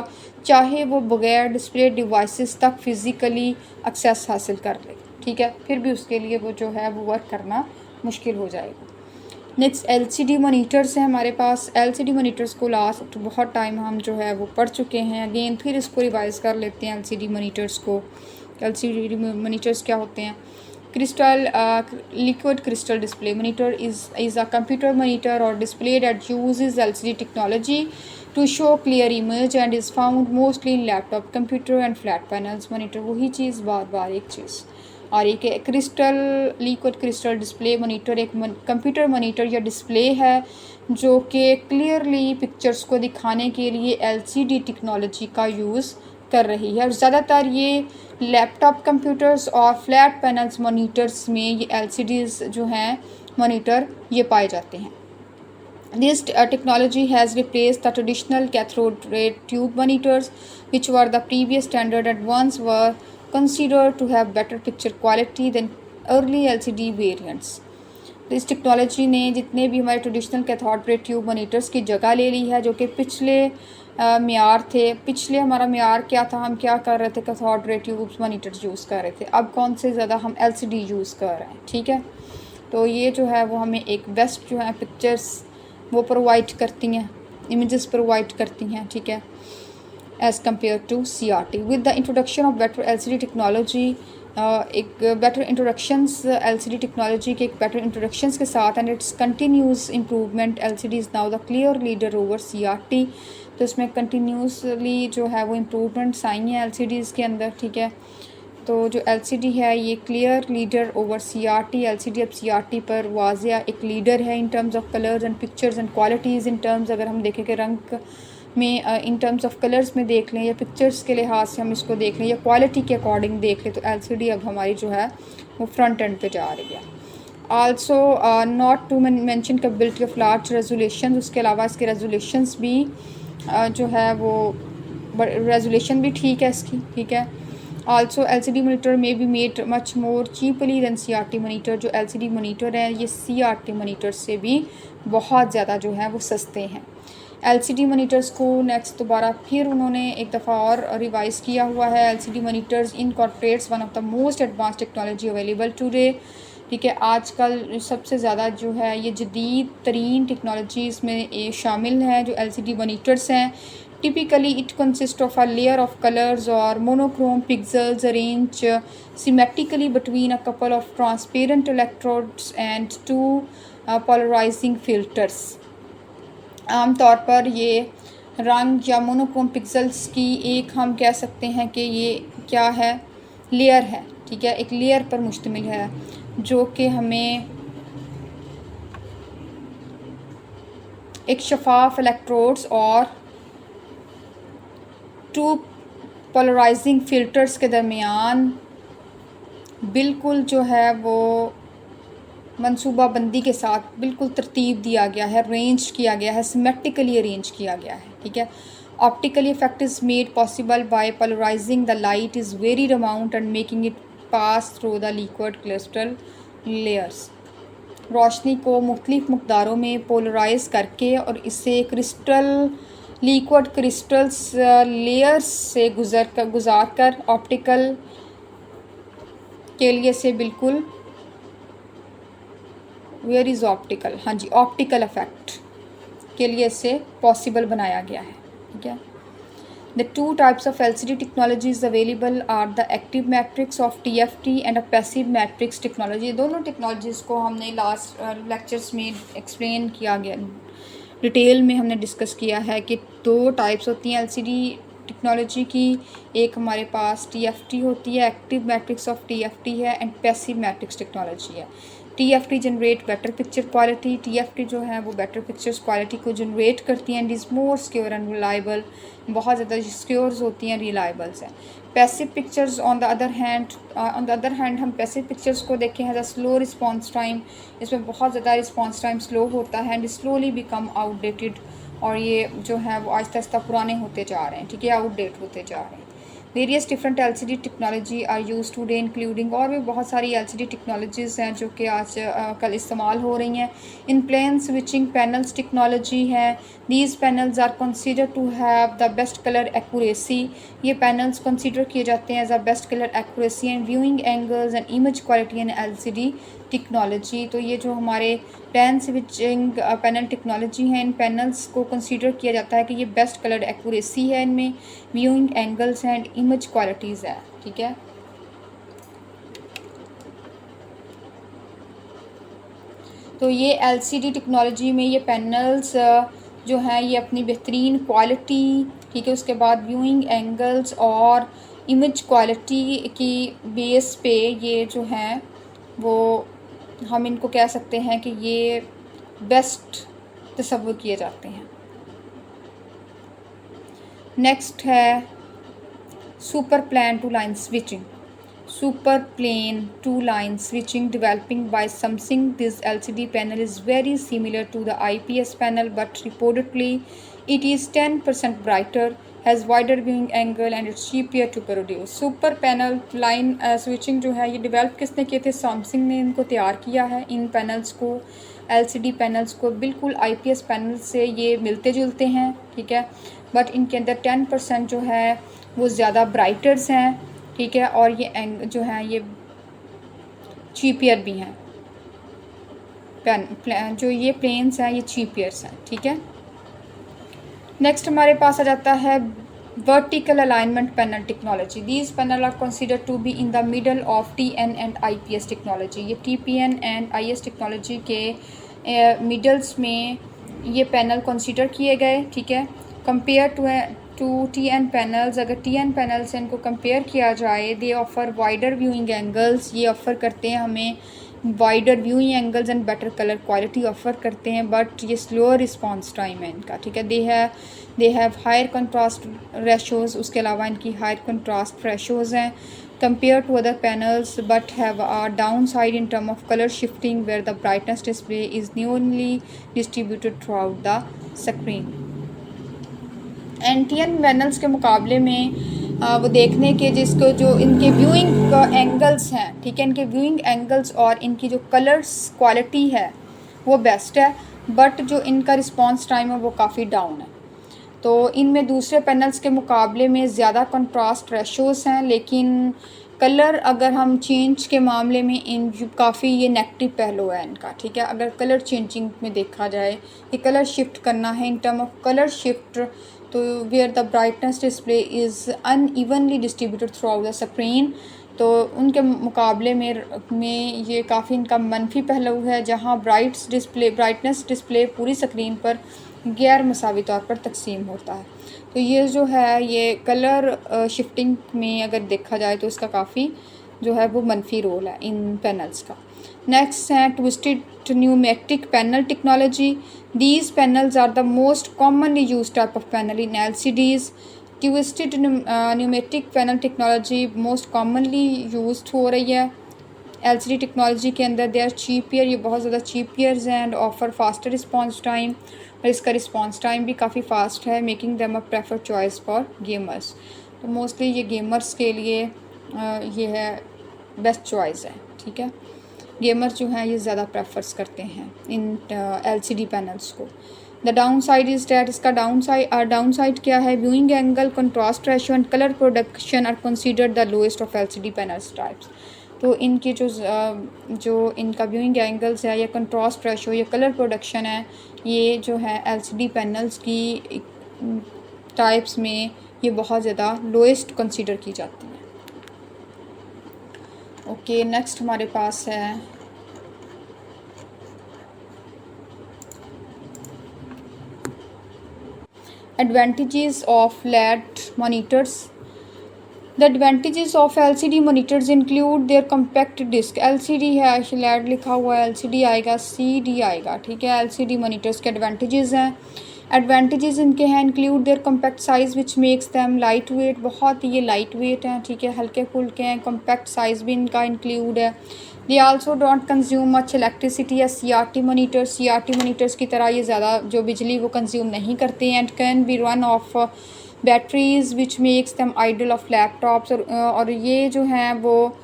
चाहे वो बगैर डिस्प्ले डिवाइसेस तक फिज़िकली एक्सेस हासिल कर ले, ठीक है, फिर भी उसके लिए वो जो है वो वर्क करना मुश्किल हो जाएगा। नेक्स्ट एलसीडी मॉनिटर्स हैं हमारे पास। एलसीडी मॉनिटर्स को लास्ट बहुत टाइम हम जो है वो पढ़ चुके हैं, अगेन फिर इसको रिवाइज़ कर लेते हैं एलसीडी मॉनिटर्स को। एलसीडी मॉनिटर्स क्या होते हैं? Crystal liquid crystal display monitor is a computer monitor or display that uses LCD technology to show clear image and is found mostly in laptop, computer and flat panels monitor। वही चीज़ बार बार एक चीज़, और एक crystal liquid crystal display monitor एक computer monitor या display है जो कि clearly pictures को दिखाने के लिए LCD टेक्नोलॉजी का यूज़ कर रही है, और ज़्यादातर ये लैपटॉप कंप्यूटर्स और फ्लैट पैनल्स मॉनिटर्स में ये LCDs जो हैं मॉनिटर ये पाए जाते हैं। This technology has replaced the traditional cathode ray tube monitors which were the previous standard at once were considered to have better picture quality than early LCD variants. तो इस टेक्नोलॉजी ने जितने भी हमारे traditional cathode ray tube monitors की जगह ले ली है, जो कि पिछले म्यार थे। पिछले हमारा म्यार क्या था, हम क्या कर रहे थे, cathode ray tube monitors use कर रहे थे, अब कौन से ज़्यादा हम LCD यूज़ कर रहे हैं, ठीक है। तो ये जो है वो हमें एक बेस्ट जो है पिक्चर्स वो प्रोवाइड करती हैं, इमेजेस प्रोवाइड करती हैं, ठीक है, as compare to CRT। With the introduction of better LCD technology, एक बेटर इंट्रोडक्शंस LCD टेक्नोलॉजी के एक बेटर इंट्रोडक्शंस के साथ and its continuous improvement, LCD is now the clear leader over CRT। तो इसमें कंटिन्यूसली जो है वो इम्प्रूवमेंट्स आई हैं LCDs के अंदर, ठीक है। तो जो LCD है ये clear leader over CRT। LCD अब CRT पर वाज़िया एक लीडर है in terms of colours and pictures and qualities. In terms अगर हम देखें कि रंग में इन टर्म्स ऑफ कलर्स में देख लें या पिक्चर्स के लिहाज से हम इसको देख लें या क्वालिटी के अकॉर्डिंग देख लें, तो LCD अब हमारी जो है वो फ्रंट एंड पे जा रही है। Also not to mention capability of large resolution, उसके अलावा इसके रेजोल्यूशंस भी जो है वो रेजोल्यूशन भी ठीक है इसकी, ठीक है। आल्सो LCD मॉनिटर में be made much more cheaply than CRT monitor. जो LCD मॉनिटर है ये CRT मॉनिटर से भी बहुत ज़्यादा जो है वो सस्ते हैं। LCD मॉनिटर्स को नेक्स्ट दोबारा फिर उन्होंने एक दफ़ा और रिवाइज़ किया हुआ है। LCD monitors incorporates one of the most advance technology available today, ठीक है। आजकल सबसे ज़्यादा जो है ये जदीद तरीन टेक्नोलॉजी इसमें शामिल है जो LCD मॉनिटर्स हैं। Typically it consist of a layer of colours और monochrome pixels arrange symmetrically between a couple of transparent electrodes and two polarising filters. आमतौर पर ये रंग या मोनोक्रोम पिक्सल्स की एक हम कह सकते हैं कि ये क्या है, लेयर है, ठीक है, एक लेयर पर मुश्तमिल है जो कि हमें एक शफाफ इलेक्ट्रोड्स और टू पोलराइजिंग फ़िल्टर्स के दरमियान बिल्कुल जो है वो मनसूबाबंदी के साथ बिल्कुल तरतीब दिया गया है, अरेंज किया गया है, सिमेट्रिकली अरेंज किया गया है, ठीक है। Optically effect is made possible by polarising the light is very amount and making it pass through the liquid crystal layers. रोशनी को मुख्तलिफ मकदारों में पोलराइज करके और इसे लिक्विड क्रिस्टल्स लेयर्स से गुजार कर ऑप्टिकल के लिए से बिल्कुल वेयर इज़ ऑप्टिकल, हाँ जी, ऑप्टिकल इफेक्ट के लिए इससे पॉसिबल बनाया गया है, ठीक है। The two types of LCD technologies available are the active matrix of TFT and a passive matrix technology। दोनों टेक्नोलॉजीज़ को हमने लास्ट लेक्चर्स में एक्सप्लेन किया गया, डिटेल में हमने डिस्कस किया है कि दो टाइप्स होती हैं LCD टेक्नोलॉजी की। एक हमारे पास TFT होती है, एक्टिव मैट्रिक्स ऑफ TFT है, एंड पैसिव मैट्रिक्स टेक्नोलॉजी है। TFT generate better picture quality, TFT जो है वो बेटर पिक्चर्स क्वालिटी को जनरेट करती हैं, and is more secure and reliable, बहुत ज़्यादा सिक्योर होती हैं, रिलायबल्स हैं। Passive pictures on the other hand हम पैसिव पिक्चर्स को देखें है स्लो रिस्पॉन्स टाइम, इसमें बहुत ज़्यादा रिस्पॉन्स टाइम स्लो होता है, एंड स्लोली बिकम आउटडेटेड, और ये जो है वो आहिस्ता आहिस्ता पुराने होते जा रहे हैं, ठीक है, आउटडेट होते जा रहे हैं। Various different LCD technology are use today including, और भी बहुत सारी LCD टेक्नोलॉजीज़ हैं जो कि आज कल इस्तेमाल हो रही हैं। In plane switching panels technology है, these panels are consider to have the best colour accuracy, ये पैनल्स कंसिडर किए जाते हैं as a best colour accuracy and viewing angles and image quality in LCD technology. तो ये जो हमारे plane switching panel technology है, इन पैनल्स को कंसीडर किया जाता है कि ये बेस्ट कलर एक्यूरेसी है, इनमें viewing angles and image qualities है, ठीक है। तो ये LCD टेक्नोलॉजी में ये पैनल्स जो हैं ये अपनी बेहतरीन क्वालिटी, ठीक है, उसके बाद व्यूइंग एंगल्स और इमेज क्वालिटी की बेस पे ये जो हैं वो हम इनको कह सकते हैं कि ये बेस्ट तस्वुर किए जाते हैं। नेक्स्ट है super plane to line switching, super plane two line switching developing by Samsung. This LCD panel is very similar to the IPS panel, but reportedly it is 10% brighter, has wider viewing angle and it's cheaper to produce. Super panel line switching जो है ये develop किसने किए थे? Samsung ने इनको तैयार किया है। इन पैनल्स को, LCD पैनल्स को बिल्कुल IPS पैनल से ये मिलते जुलते हैं, ठीक है, बट इनके अंदर 10% जो है वो ज़्यादा ब्राइटर्स हैं, ठीक है, और ये जो है ये चीपियर भी हैं। जो ये प्लेन्स हैं ये चीपियर्स हैं, ठीक है। नेक्स्ट हमारे पास आ जाता है vertical alignment panel technology. These panel are consider to be in the middle of TN and IPS technology. ये TPN एंड IS टेक्नोलॉजी के मिडल्स में ये पैनल कंसिडर किए गए, ठीक है। कंपेयर टू TN पैनल्स, अगर TN पैनल से इनको कंपेयर किया जाए, they offer wider viewing angles, ये ऑफ़र करते हैं हमें wider viewing angles and better colour quality offer करते हैं, बट ये स्लोअर रिस्पॉन्स टाइम है इनका, ठीक है। They have higher contrast ratios, उसके अलावा इनकी हायर कंट्रास्ट रेशोज़ हैं compare to other panels, but have a downside in term of colour shifting where the brightness display is unevenly distributed throughout the screen. TN panels के मुकाबले में वो देखने के जिसको जो इनके व्यूइंग एंगल्स हैं, ठीक है, इनके व्यूइंग एंगल्स और इनकी जो कलर्स क्वालिटी है वो बेस्ट है, बट जो इनका रिस्पॉन्स टाइम है वो काफ़ी डाउन है। तो इनमें दूसरे पैनल्स के मुकाबले में ज़्यादा कंट्रास्ट रेशोज़ हैं, लेकिन कलर अगर हम चेंज के मामले में इन काफ़ी ये नेगेटिव पहलू है इनका, ठीक है। अगर कलर चेंजिंग में देखा जाए कि कलर शिफ्ट करना है, in term of colour shift, तो where the brightness display is unevenly distributed throughout the screen, तो उनके मुकाबले में ये काफ़ी इनका मनफी पहलू है, जहाँ ब्राइटनेस डिस्प्ले पूरी स्क्रीन पर गैर मसावी तौर पर तकसीम होता है। तो ये जो है ये कलर शिफ्टिंग में अगर देखा जाए तो इसका काफ़ी जो है वो मनफी रोल है इन पैनल्स का। नेक्स्ट है twisted pneumatic panel technology. These panels are the most commonly used type of panel in LCDs. Twisted pneumatic panel technology most commonly used हो रही है LCD टेक्नोलॉजी के अंदर। दे आर चीपियर, ये बहुत ज़्यादा चीपियर्स हैं, and offer faster response time, और इसका रिस्पॉन्स टाइम भी काफ़ी फास्ट है, making them a preferred choice for gamers. तो मोस्टली ये गेमर्स के लिए ये है बेस्ट चॉइस है, ठीक है। गेमर्स जो हैं ये ज़्यादा प्रेफर्स करते हैं इन LCD पैनल्स को। The downside is that, इसका डाउन साइड क्या है? Viewing angle, contrast ratio and colour production are considered the lowest of LCD panels types. तो इनके जो इनका व्यूइंग एंगल्स है या कंट्रास्ट रेशो या कलर प्रोडक्शन है, ये जो है एलसीडी पैनल्स की टाइप्स में ये बहुत ज़्यादा लोएस्ट कंसीडर की जाती है। ओके, नेक्स्ट हमारे पास है advantages of LED monitors. The advantages of LCD monitors include their compact disc. LCD है, LED लिखा हुआ है, LCD आएगा, CD आएगा, ठीक है। LCD monitors के advantages हैं। एडवांटेजेस इनके हैं include their compact size which makes them lightweight, बहुत ये लाइट वेट हैं, ठीक है, हल्के फुल्के हैं। कम्पैक्ट साइज़ भी इनका इंक्लूड है। They also don't consume much electricity या CRT मोनीटर्स की तरह ये ज़्यादा जो बिजली वो कंज्यूम नहीं करते हैं। And can be run off batteries which makes them ideal of laptops, और ये जो हैं वो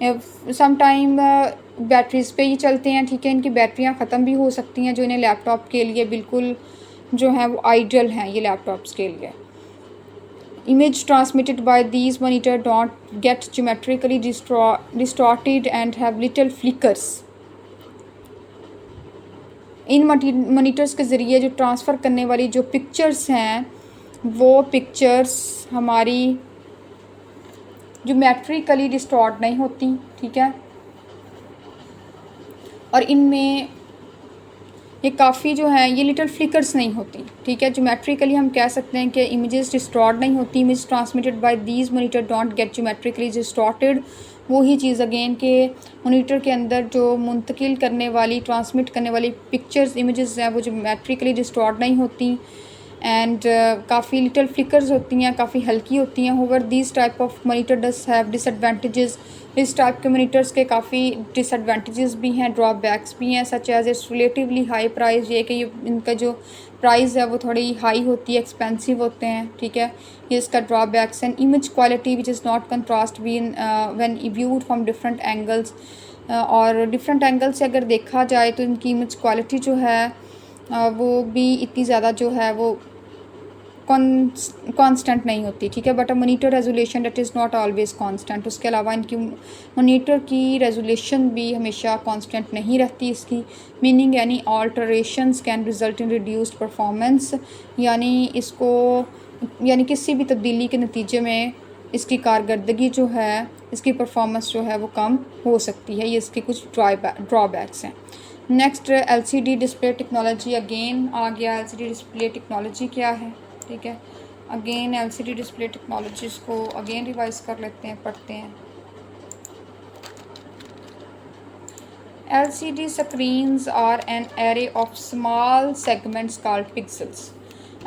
सम टाइम बैटरीज पे ही चलते हैं, ठीक है। इनकी बैटरियाँ ख़त्म भी हो सकती हैं, जो इन्हें लैपटॉप के लिए बिल्कुल जो है वो आइडल हैं ये लैपटॉप्स के लिए। Image transmitted by these monitor don't get geometrically distorted and have little flickers. In monitors के ज़रिए जो ट्रांसफ़र करने वाली जो पिक्चर्स हैं वो पिक्चर्स हमारी ज्योमेट्रिकली डिस्टॉर्ट नहीं होती, ठीक है। और इनमें ये काफ़ी जो है ये लिटिल फ्लिकर्स नहीं होती, ठीक है। ज्योमेट्रिकली हम कह सकते हैं कि इमेजेस डिस्टॉर्ट नहीं होती। Image transmitted by these monitor don't get geometrically distorted. वही चीज़ अगेन के मोनीटर के अंदर जो मुंतकिल करने वाली ट्रांसमिट करने वाली पिक्चर्स इमेजेस हैं वो ज्योमेट्रिकली डिस्टॉर्ट नहीं होती एंड काफ़ी लिटिल फ्लिकर्स होती हैं, काफ़ी हल्की होती हैं। However these type of monitor does have disadvantages. इस टाइप के मोनीटर्स के काफ़ी डिसएडवांटेजेस भी हैं, ड्रॉबैक्स भी हैं, such as its relatively high price, ये कि इनका जो प्राइस है वो थोड़ी हाई होती है, एक्सपेंसिव होते हैं, ठीक है। ये इसका drawbacks and image quality which is not contrast been when viewed from different angles. और डिफरेंट एंगल से अगर देखा जाए तो इनकी इमेज क्वालिटी जो है वो भी इतनी ज़्यादा जो है वो कांस्टेंट नहीं होती, ठीक है। But a monitor resolution that is not always constant. उसके अलावा इनकी मोनीटर की रेजोल्यूशन भी हमेशा कांस्टेंट नहीं रहती। इसकी मीनिंग यानी alterations can result in reduced performance, यानी किसी भी तब्दीली के नतीजे में इसकी कारकर्दगी जो है, इसकी परफॉर्मेंस जो है वो कम हो सकती है। ये इसके कुछ ड्रॉबैक्स हैं। Next LCD display technology, again आ गया LCD डिस्प्ले टेक्नोलॉजी क्या है, ठीक है। अगेन LCD डिस्प्ले टेक्नोलॉजीज़ को अगेन रिवाइज कर लेते हैं, पढ़ते हैं। LCD screens are an array of small segments called pixels.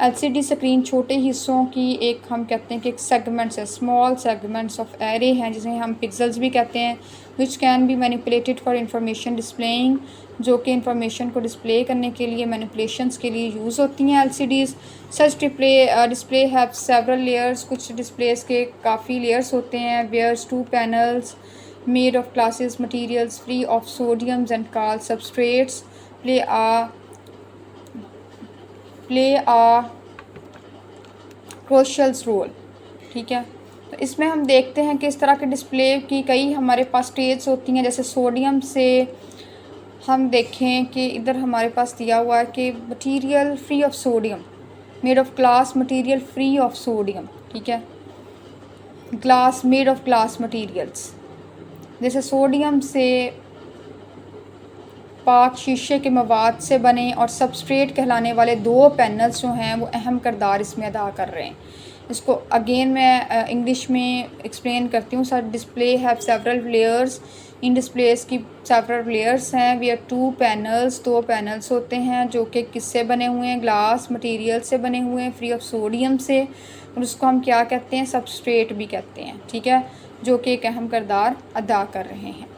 LCD screen छोटे हिस्सों की एक हम कहते हैं कि एक सेगमेंट्स है, स्मॉल सेगमेंट्स ऑफ एरे हैं जिसे हम पिक्सल्स भी कहते हैं। Which can be manipulated for information displaying, जो कि इंफॉर्मेशन को डिस्प्ले करने के लिए मैनिपुलेशंस के लिए यूज़ होती हैं LCDs। Such display have several layers, कुछ डिस्प्लेस के काफ़ी लेयर्स होते हैं। Where's 2 panels made of glasses materials free of sodiums and called substrates play a crucial role, ठीक है। तो इसमें हम देखते हैं कि इस तरह के डिस्प्ले की कई हमारे पास स्टेज होती हैं। जैसे सोडियम से हम देखें कि इधर हमारे पास दिया हुआ है कि material free of sodium, made of glass material free of sodium, ठीक है। Glass made of glass materials, जैसे सोडियम से पाक शीशे के मवाद से बने और सबस्ट्रेट कहलाने वाले 2 पैनल्स जो हैं वो अहम किरदार इसमें अदा कर रहे हैं। इसको अगेन मैं इंग्लिश में एक्सप्लेन करती हूँ। Sir display have several layers, in displace की सेवरल लेयर्स हैं। वी आर 2 पैनल्स, 2 पैनल्स होते हैं जो कि किससे बने हुए हैं, ग्लास मटेरियल से बने हुए हैं, फ्री ऑफ सोडियम से, और उसको हम क्या कहते हैं, सबस्ट्रेट भी कहते हैं, ठीक है, जो कि एक अहम किरदार अदा कर रहे हैं।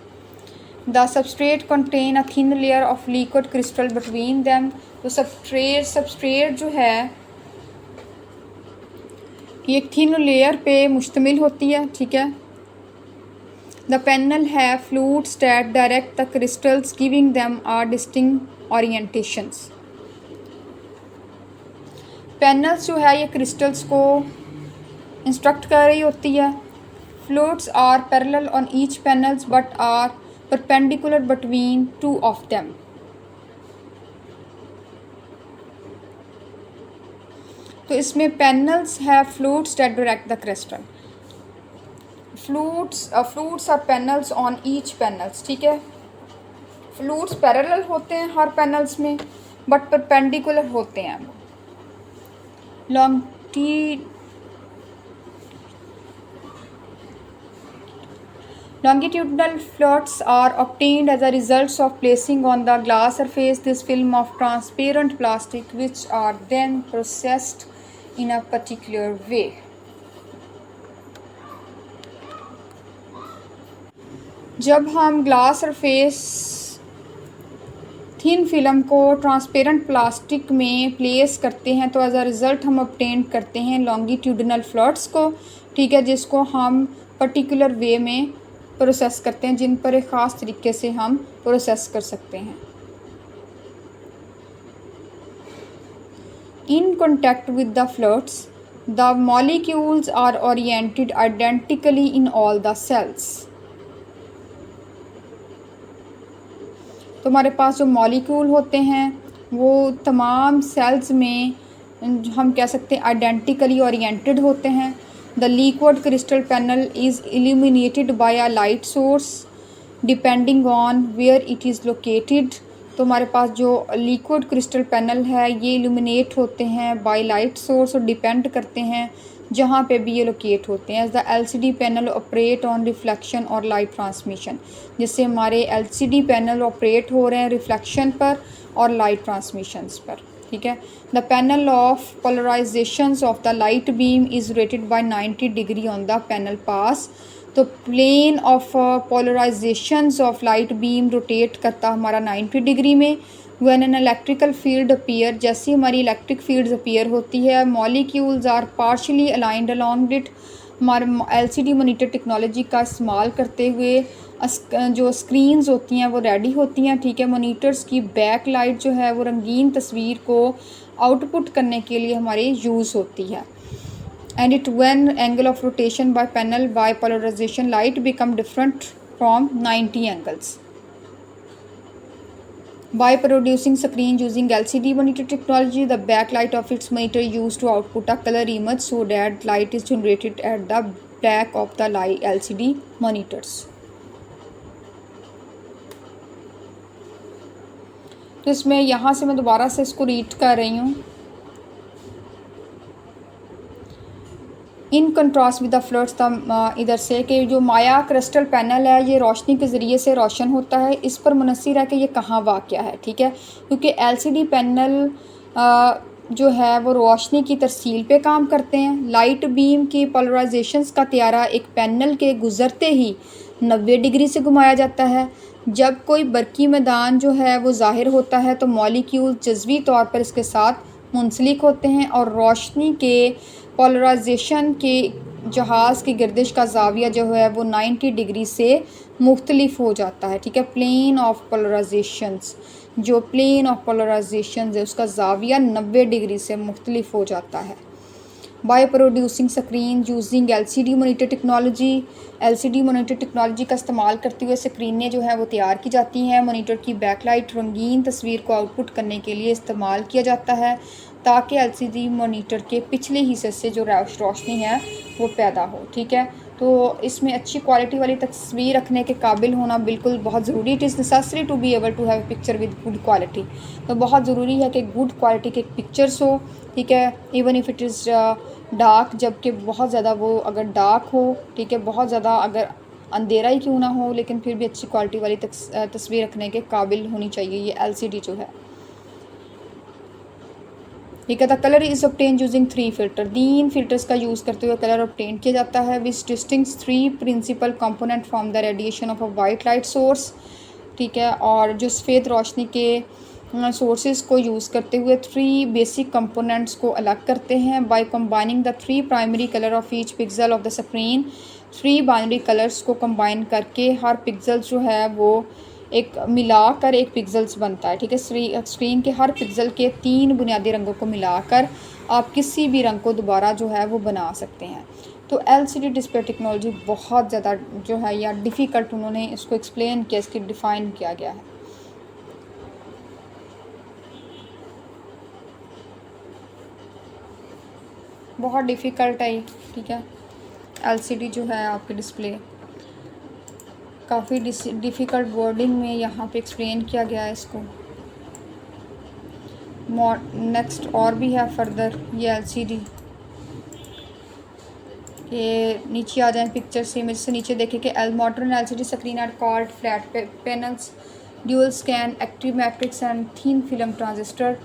The substrate contain a thin layer of liquid crystal between them. तो सबस्ट्रेट जो है ये एक थिन लेयर पे मुश्तमिल होती है, ठीक है। द पैनल है fluids that direct the crystals giving them are distinct orientations. Panels जो है ये क्रिस्टल्स को इंस्ट्रक्ट कर रही होती है। Floats are parallel on each panels but are perpendicular between two of them. तो इसमें पैनल्स है floats that direct the crystal. Flutes are panels on each panels, ठीक है। फ्लूट्स पैरेलल होते हैं हर पैनल्स में, बट परपेंडिकुलर होते हैं। Longitudinal flutes are obtained as a result of placing on the glass surface this film of transparent plastic, which are then processed in a particular way. जब हम glass surface thin film को transparent plastic में place करते हैं तो as a result हम obtain करते हैं लॉन्गिट्यूडिनल फ्लट्स को, ठीक है, जिसको हम पर्टिकुलर वे में प्रोसेस करते हैं, जिन पर एक ख़ास तरीके से हम प्रोसेस कर सकते हैं। In contact with the flats the molecules are oriented identically in all the cells. तो हमारे पास जो मॉलिक्यूल होते हैं वो तमाम सेल्स में हम कह सकते हैं आइडेंटिकली ओरिएंटेड होते हैं। The liquid crystal panel is illuminated by a light source depending on where it is located. तो हमारे पास जो लिक्विड क्रिस्टल पैनल है ये इल्यूमिनेट होते हैं बाय लाइट सोर्स और डिपेंड करते हैं जहाँ पे भी ये लोकेट होते हैं। As the LCD panel operate on reflection और लाइट ट्रांसमिशन, जिससे हमारे LCD पैनल ऑपरेट हो रहे हैं रिफ्लेक्शन पर और लाइट ट्रांसमिशंस पर, ठीक है। The panel of polarisations of the light beam is rotated by 90 degree on the panel pass. तो plane of polarisations of light beam rotate करता हमारा 90 डिग्री में। When an electrical field appear, जैसी हमारी electric fields appear होती है, molecules are partially aligned along it. हमारे LCD monitor technology का इस्तेमाल करते हुए जो स्क्रीन्स होती हैं वो रेडी होती हैं, ठीक है। मॉनिटर्स की बैक लाइट जो है वो रंगीन तस्वीर को आउटपुट करने के लिए हमारी यूज़ होती है। And it when angle of rotation by panel by polarization light become different from 90 angles. By producing screen using LCD monitor technology, the backlight of its monitor used to output a color image so that light is generated at the back of the LCD monitors. तो इसमें यहाँ से मैं दोबारा से इसको read कर रही हूँ। इन कंट्रास्ट विद द फ्लट्स, इधर से कि जो माया क्रिस्टल पैनल है ये रोशनी के ज़रिए से रोशन होता है। इस पर मुनस्सिर है कि ये कहाँ वाक़या है, ठीक है, क्योंकि LCD पैनल जो है वो रोशनी की तरसील पे काम करते हैं। लाइट बीम की पोलराइजेशंस का त्यारा एक पैनल के गुज़रते ही 90 डिग्री से घुमाया जाता है। जब कोई बरकी मैदान जो है वो ज़ाहिर होता है तो मॉलिक्यूल जज़वी तौर पर इसके साथ मुंसलिक होते हैं और रोशनी के पोलराइजेशन के जहाज़ की गर्दिश का ज़ाविया जो है वो 90 डिग्री से मुख्तलिफ हो जाता है, ठीक है। प्लेन ऑफ पोलराइजेशंस, जो प्लेन ऑफ पोलराइजेशन है उसका ज़ाविया 90 डिग्री से मुख्तलिफ हो जाता है। By producing screen using LCD monitor technology, LCD monitor technology का इस्तेमाल करते हुए स्क्रीनें जो है वो तैयार की जाती हैं। मॉनिटर की बैकलाइट रंगीन तस्वीर को आउटपुट करने के लिए इस्तेमाल किया जाता है ताकि LCD मॉनिटर के पिछले हिस्से से जो रोशनी है वो पैदा हो, ठीक है। तो इसमें अच्छी क्वालिटी वाली तस्वीर रखने के काबिल होना बिल्कुल बहुत ज़रूरी। It is necessary to be able to have picture with good quality. तो बहुत ज़रूरी है कि गुड क्वालिटी के पिक्चर्स हो, ठीक है, even if it is dark, जबकि बहुत ज़्यादा वो अगर डार्क हो, ठीक है, बहुत ज़्यादा अगर अंधेरा ही क्यों ना हो, लेकिन फिर भी अच्छी क्वालिटी वाली तस्वीर रखने के काबिल होनी चाहिए ये LCD जो है, ठीक है। The colour is obtain using 3 filter, 3 filters का यूज़ करते हुए कलर ऑब्टेन किया जाता है which distinguish 3 principal component from the radiation of a white light source, ठीक है। और जो सफ़ेद रोशनी के सोर्सेज को यूज़ करते हुए 3 बेसिक कंपोनेंट्स को अलग करते हैं by combining the 3 primary colour of each pixel of the screen. 3 binary colours को कंबाइन करके हर पिक्सल जो है वो एक मिलाकर एक पिक्सल्स बनता है, ठीक है। स्क्रीन के हर पिक्सल के 3 बुनियादी रंगों को मिलाकर आप किसी भी रंग को दोबारा जो है वो बना सकते हैं। तो LCD डिस्प्ले टेक्नोलॉजी बहुत ज़्यादा जो है या डिफ़िकल्ट उन्होंने इसको एक्सप्लेन किया, इसकी डिफ़ाइन किया गया है। बहुत डिफ़िकल्ट है ये, ठीक है। LCD जो है आपकी डिस्प्ले काफ़ी डिफ़िकल्ट वर्डिंग में यहाँ पे एक्सप्लेन किया गया है इसको। नेक्स्ट और भी है फर्दर ये LCD के नीचे आ जाएं पिक्चर से, इमेज से नीचे देखें कि modern LCD screen are called flat panels, dual scan, active matrix and thin film transistor.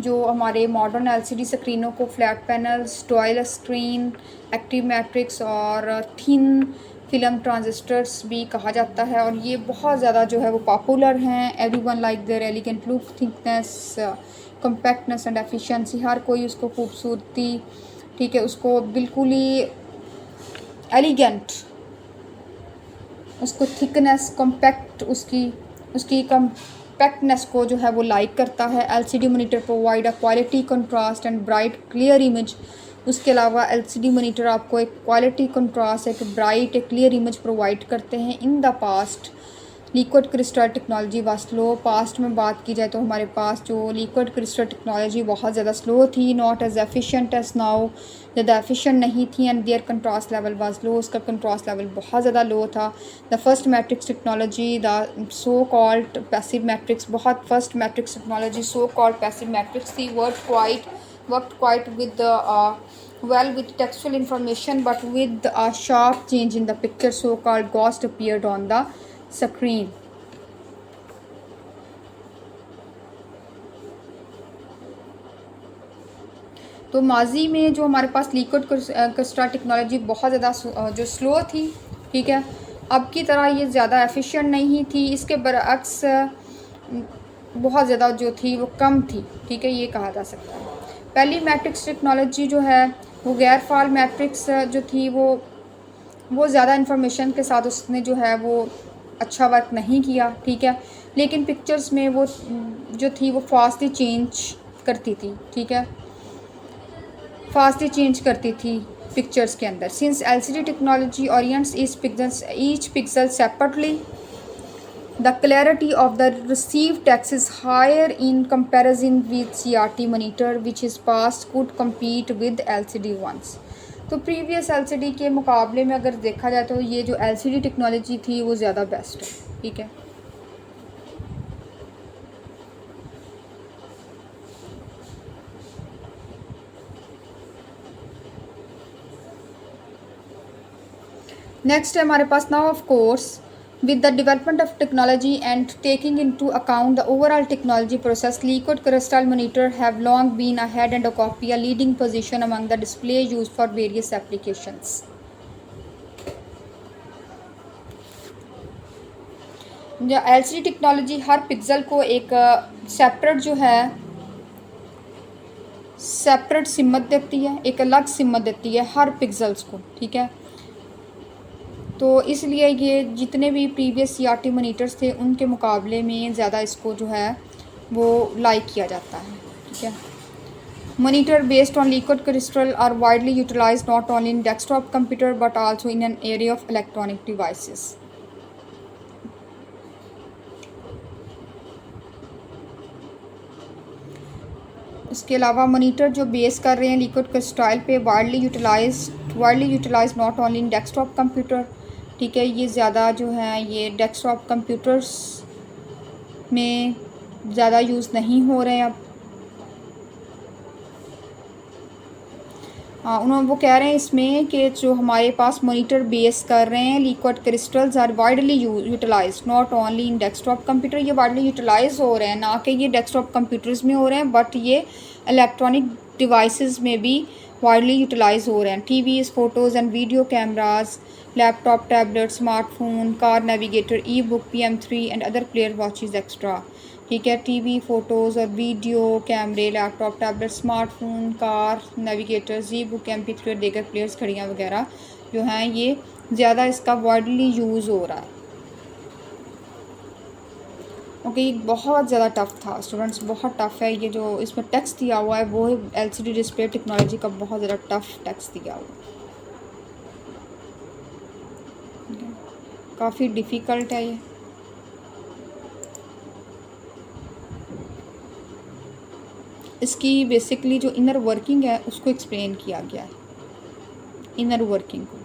जो हमारे मॉडर्न LCD स्क्रीनों को flat panels, dual screen, active matrix और थिन फिल्म ट्रांजिस्टर्स भी कहा जाता है। और ये बहुत ज़्यादा जो है वो पॉपुलर हैं। Everyone like their elegant look, thickness, compactness and efficiency. हर कोई उसको खूबसूरती, ठीक है, उसको बिल्कुल ही एलिगेंट, उसको थिकनेस, कम्पैक्ट, उसकी कम्पैक्टनेस को जो है वो लाइक करता है। LCD monitor provide a quality, contrast and bright clear image. उसके अलावा LCD मॉनिटर आपको एक क्वालिटी, कंट्रास्ट, एक ब्राइट, एक क्लियर इमेज प्रोवाइड करते हैं। In the past liquid crystal technology was slow. Past में बात की जाए तो हमारे पास जो लिक्विड क्रिस्टल टेक्नोलॉजी बहुत ज़्यादा स्लो थी, not as efficient as now, ज़्यादा एफिशिएंट नहीं थी। And their contrast level was low, उसका कंट्रास्ट लेवल बहुत ज़्यादा लो था। The first matrix technology, the so called passive matrix, बहुत first matrix technology so called passive matrix थी। worked quite with the well with textual information, but with a sharp change in the picture, so called ghost appeared on the screen. तो माजी में जो हमारे पास liquid crystal technology बहुत ज़्यादा जो slow थी, ठीक है, अब की तरह ये ज़्यादा एफिशिएंट नहीं थी। इसके बरअक्स बहुत ज़्यादा जो थी वो कम थी, ठीक है, ये कहा जा सकता है। पहली मैट्रिक्स टेक्नोलॉजी जो है वो गैर फाल मैट्रिक्स जो थी वो ज़्यादा इन्फॉर्मेशन के साथ उसने जो है वो अच्छा वर्क नहीं किया, ठीक है, लेकिन पिक्चर्स में वो जो थी वो फास्टली चेंज करती थी, ठीक है, फास्टली चेंज करती थी पिक्चर्स के अंदर। Since LCD technology orients each pixel separately, the clarity of the received text is higher in comparison with CRT monitor, which is past could compete with LCD ones. तो previous LCD के मुकाबले में अगर देखा जाए तो ये जो LCD टेक्नोलॉजी थी वो ज़्यादा बेस्ट है, ठीक है। नेक्स्ट है हमारे पास now of course with the development of technology and taking into account the overall technology process, liquid crystal monitor have long been ahead and occupy a leading position among the display used for various applications. LCD technology her pixel को एक separate जो है separate सिमत देती है, एक अलग सिमत देती है हर पिक्सल्स को, ठीक है। तो इसलिए ये जितने भी प्रीवियस CRT मॉनिटर्स थे उनके मुकाबले में ज़्यादा इसको जो है वो लाइक किया जाता है, ठीक है। Monitor based on liquid crystal are widely utilized not only in desktop computer but also in an area of electronic devices. इसके अलावा मॉनिटर जो बेस कर रहे हैं लिक्विड क्रिस्टल पे widely utilize not only in desktop computer, ठीक है, ये ज़्यादा जो है ये डेस्कटॉप कंप्यूटर्स में ज़्यादा यूज़ नहीं हो रहे हैं अब। उन्होंने वो कह रहे हैं इसमें कि जो हमारे पास मॉनिटर बेस कर रहे हैं liquid crystals are widely utilize not only in desktop computer, ये वाइडली यूटिलाइज हो रहे हैं, ना कि ये डेस्कटॉप कंप्यूटर्स में हो रहे हैं बट ये इलेक्ट्रॉनिक डिवाइसेस में भी वाइडली यूटिलाइज हो रहे हैं। TVs, photos and video cameras, laptop, tablet, smartphone, car navigator, e-book, PM3 and other player watches extra, ठीक है। टीवी, फ़ोटोज़ और वीडियो कैमरे, laptop, tablet, smartphone, car navigators, e-book, MP3 और दीगर प्लेयर्स, घड़ियाँ वगैरह जो हैं ये ज़्यादा इसका वाइडली यूज़ हो रहा है। ओके, बहुत ज़्यादा टफ़ था स्टूडेंट्स, बहुत टफ़ है ये जो इसमें टेक्स्ट दिया हुआ है वो LCD डिस्प्ले टेक्नोलॉजी का बहुत ज़्यादा टफ़ टेक्स्ट दिया हुआ है। काफ़ी डिफ़िकल्ट है ये। इसकी बेसिकली जो इनर वर्किंग है उसको एक्सप्लेन किया गया है, इनर वर्किंग को।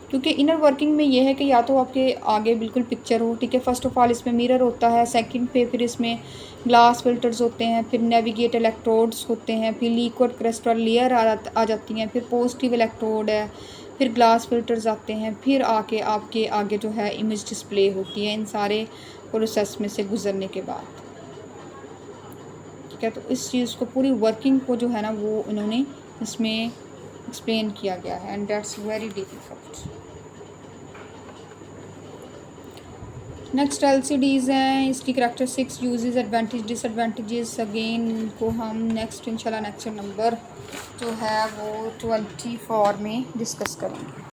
क्योंकि इनर वर्किंग में ये है कि या तो आपके आगे बिल्कुल पिक्चर हो, ठीक है। फर्स्ट ऑफ ऑल इसमें मिरर होता है, सेकंड पे फिर इसमें ग्लास फिल्टर्स होते हैं, फिर नेविगेट इलेक्ट्रोड्स होते हैं, फिर लिक्विड क्रिस्टल लेयर आ जाती हैं, फिर पॉजिटिव इलेक्ट्रोड है, फिर ग्लास फिल्टर्स आते हैं, फिर आके आपके आगे जो है इमेज डिस्प्ले होती है इन सारे प्रोसेस में से गुजरने के बाद, ठीक है। तो इस चीज़ को पूरी वर्किंग को जो है ना वो इन्होंने इसमें एक्सप्लेन किया गया है, and that's very difficult. Next LCDs हैं, इसकी characteristics, uses, advantage, disadvantages. Again इनको हम नेक्स्ट इंशाल्लाह नेक्स्ट नंबर जो है वो 24 में डिस्कस करेंगे।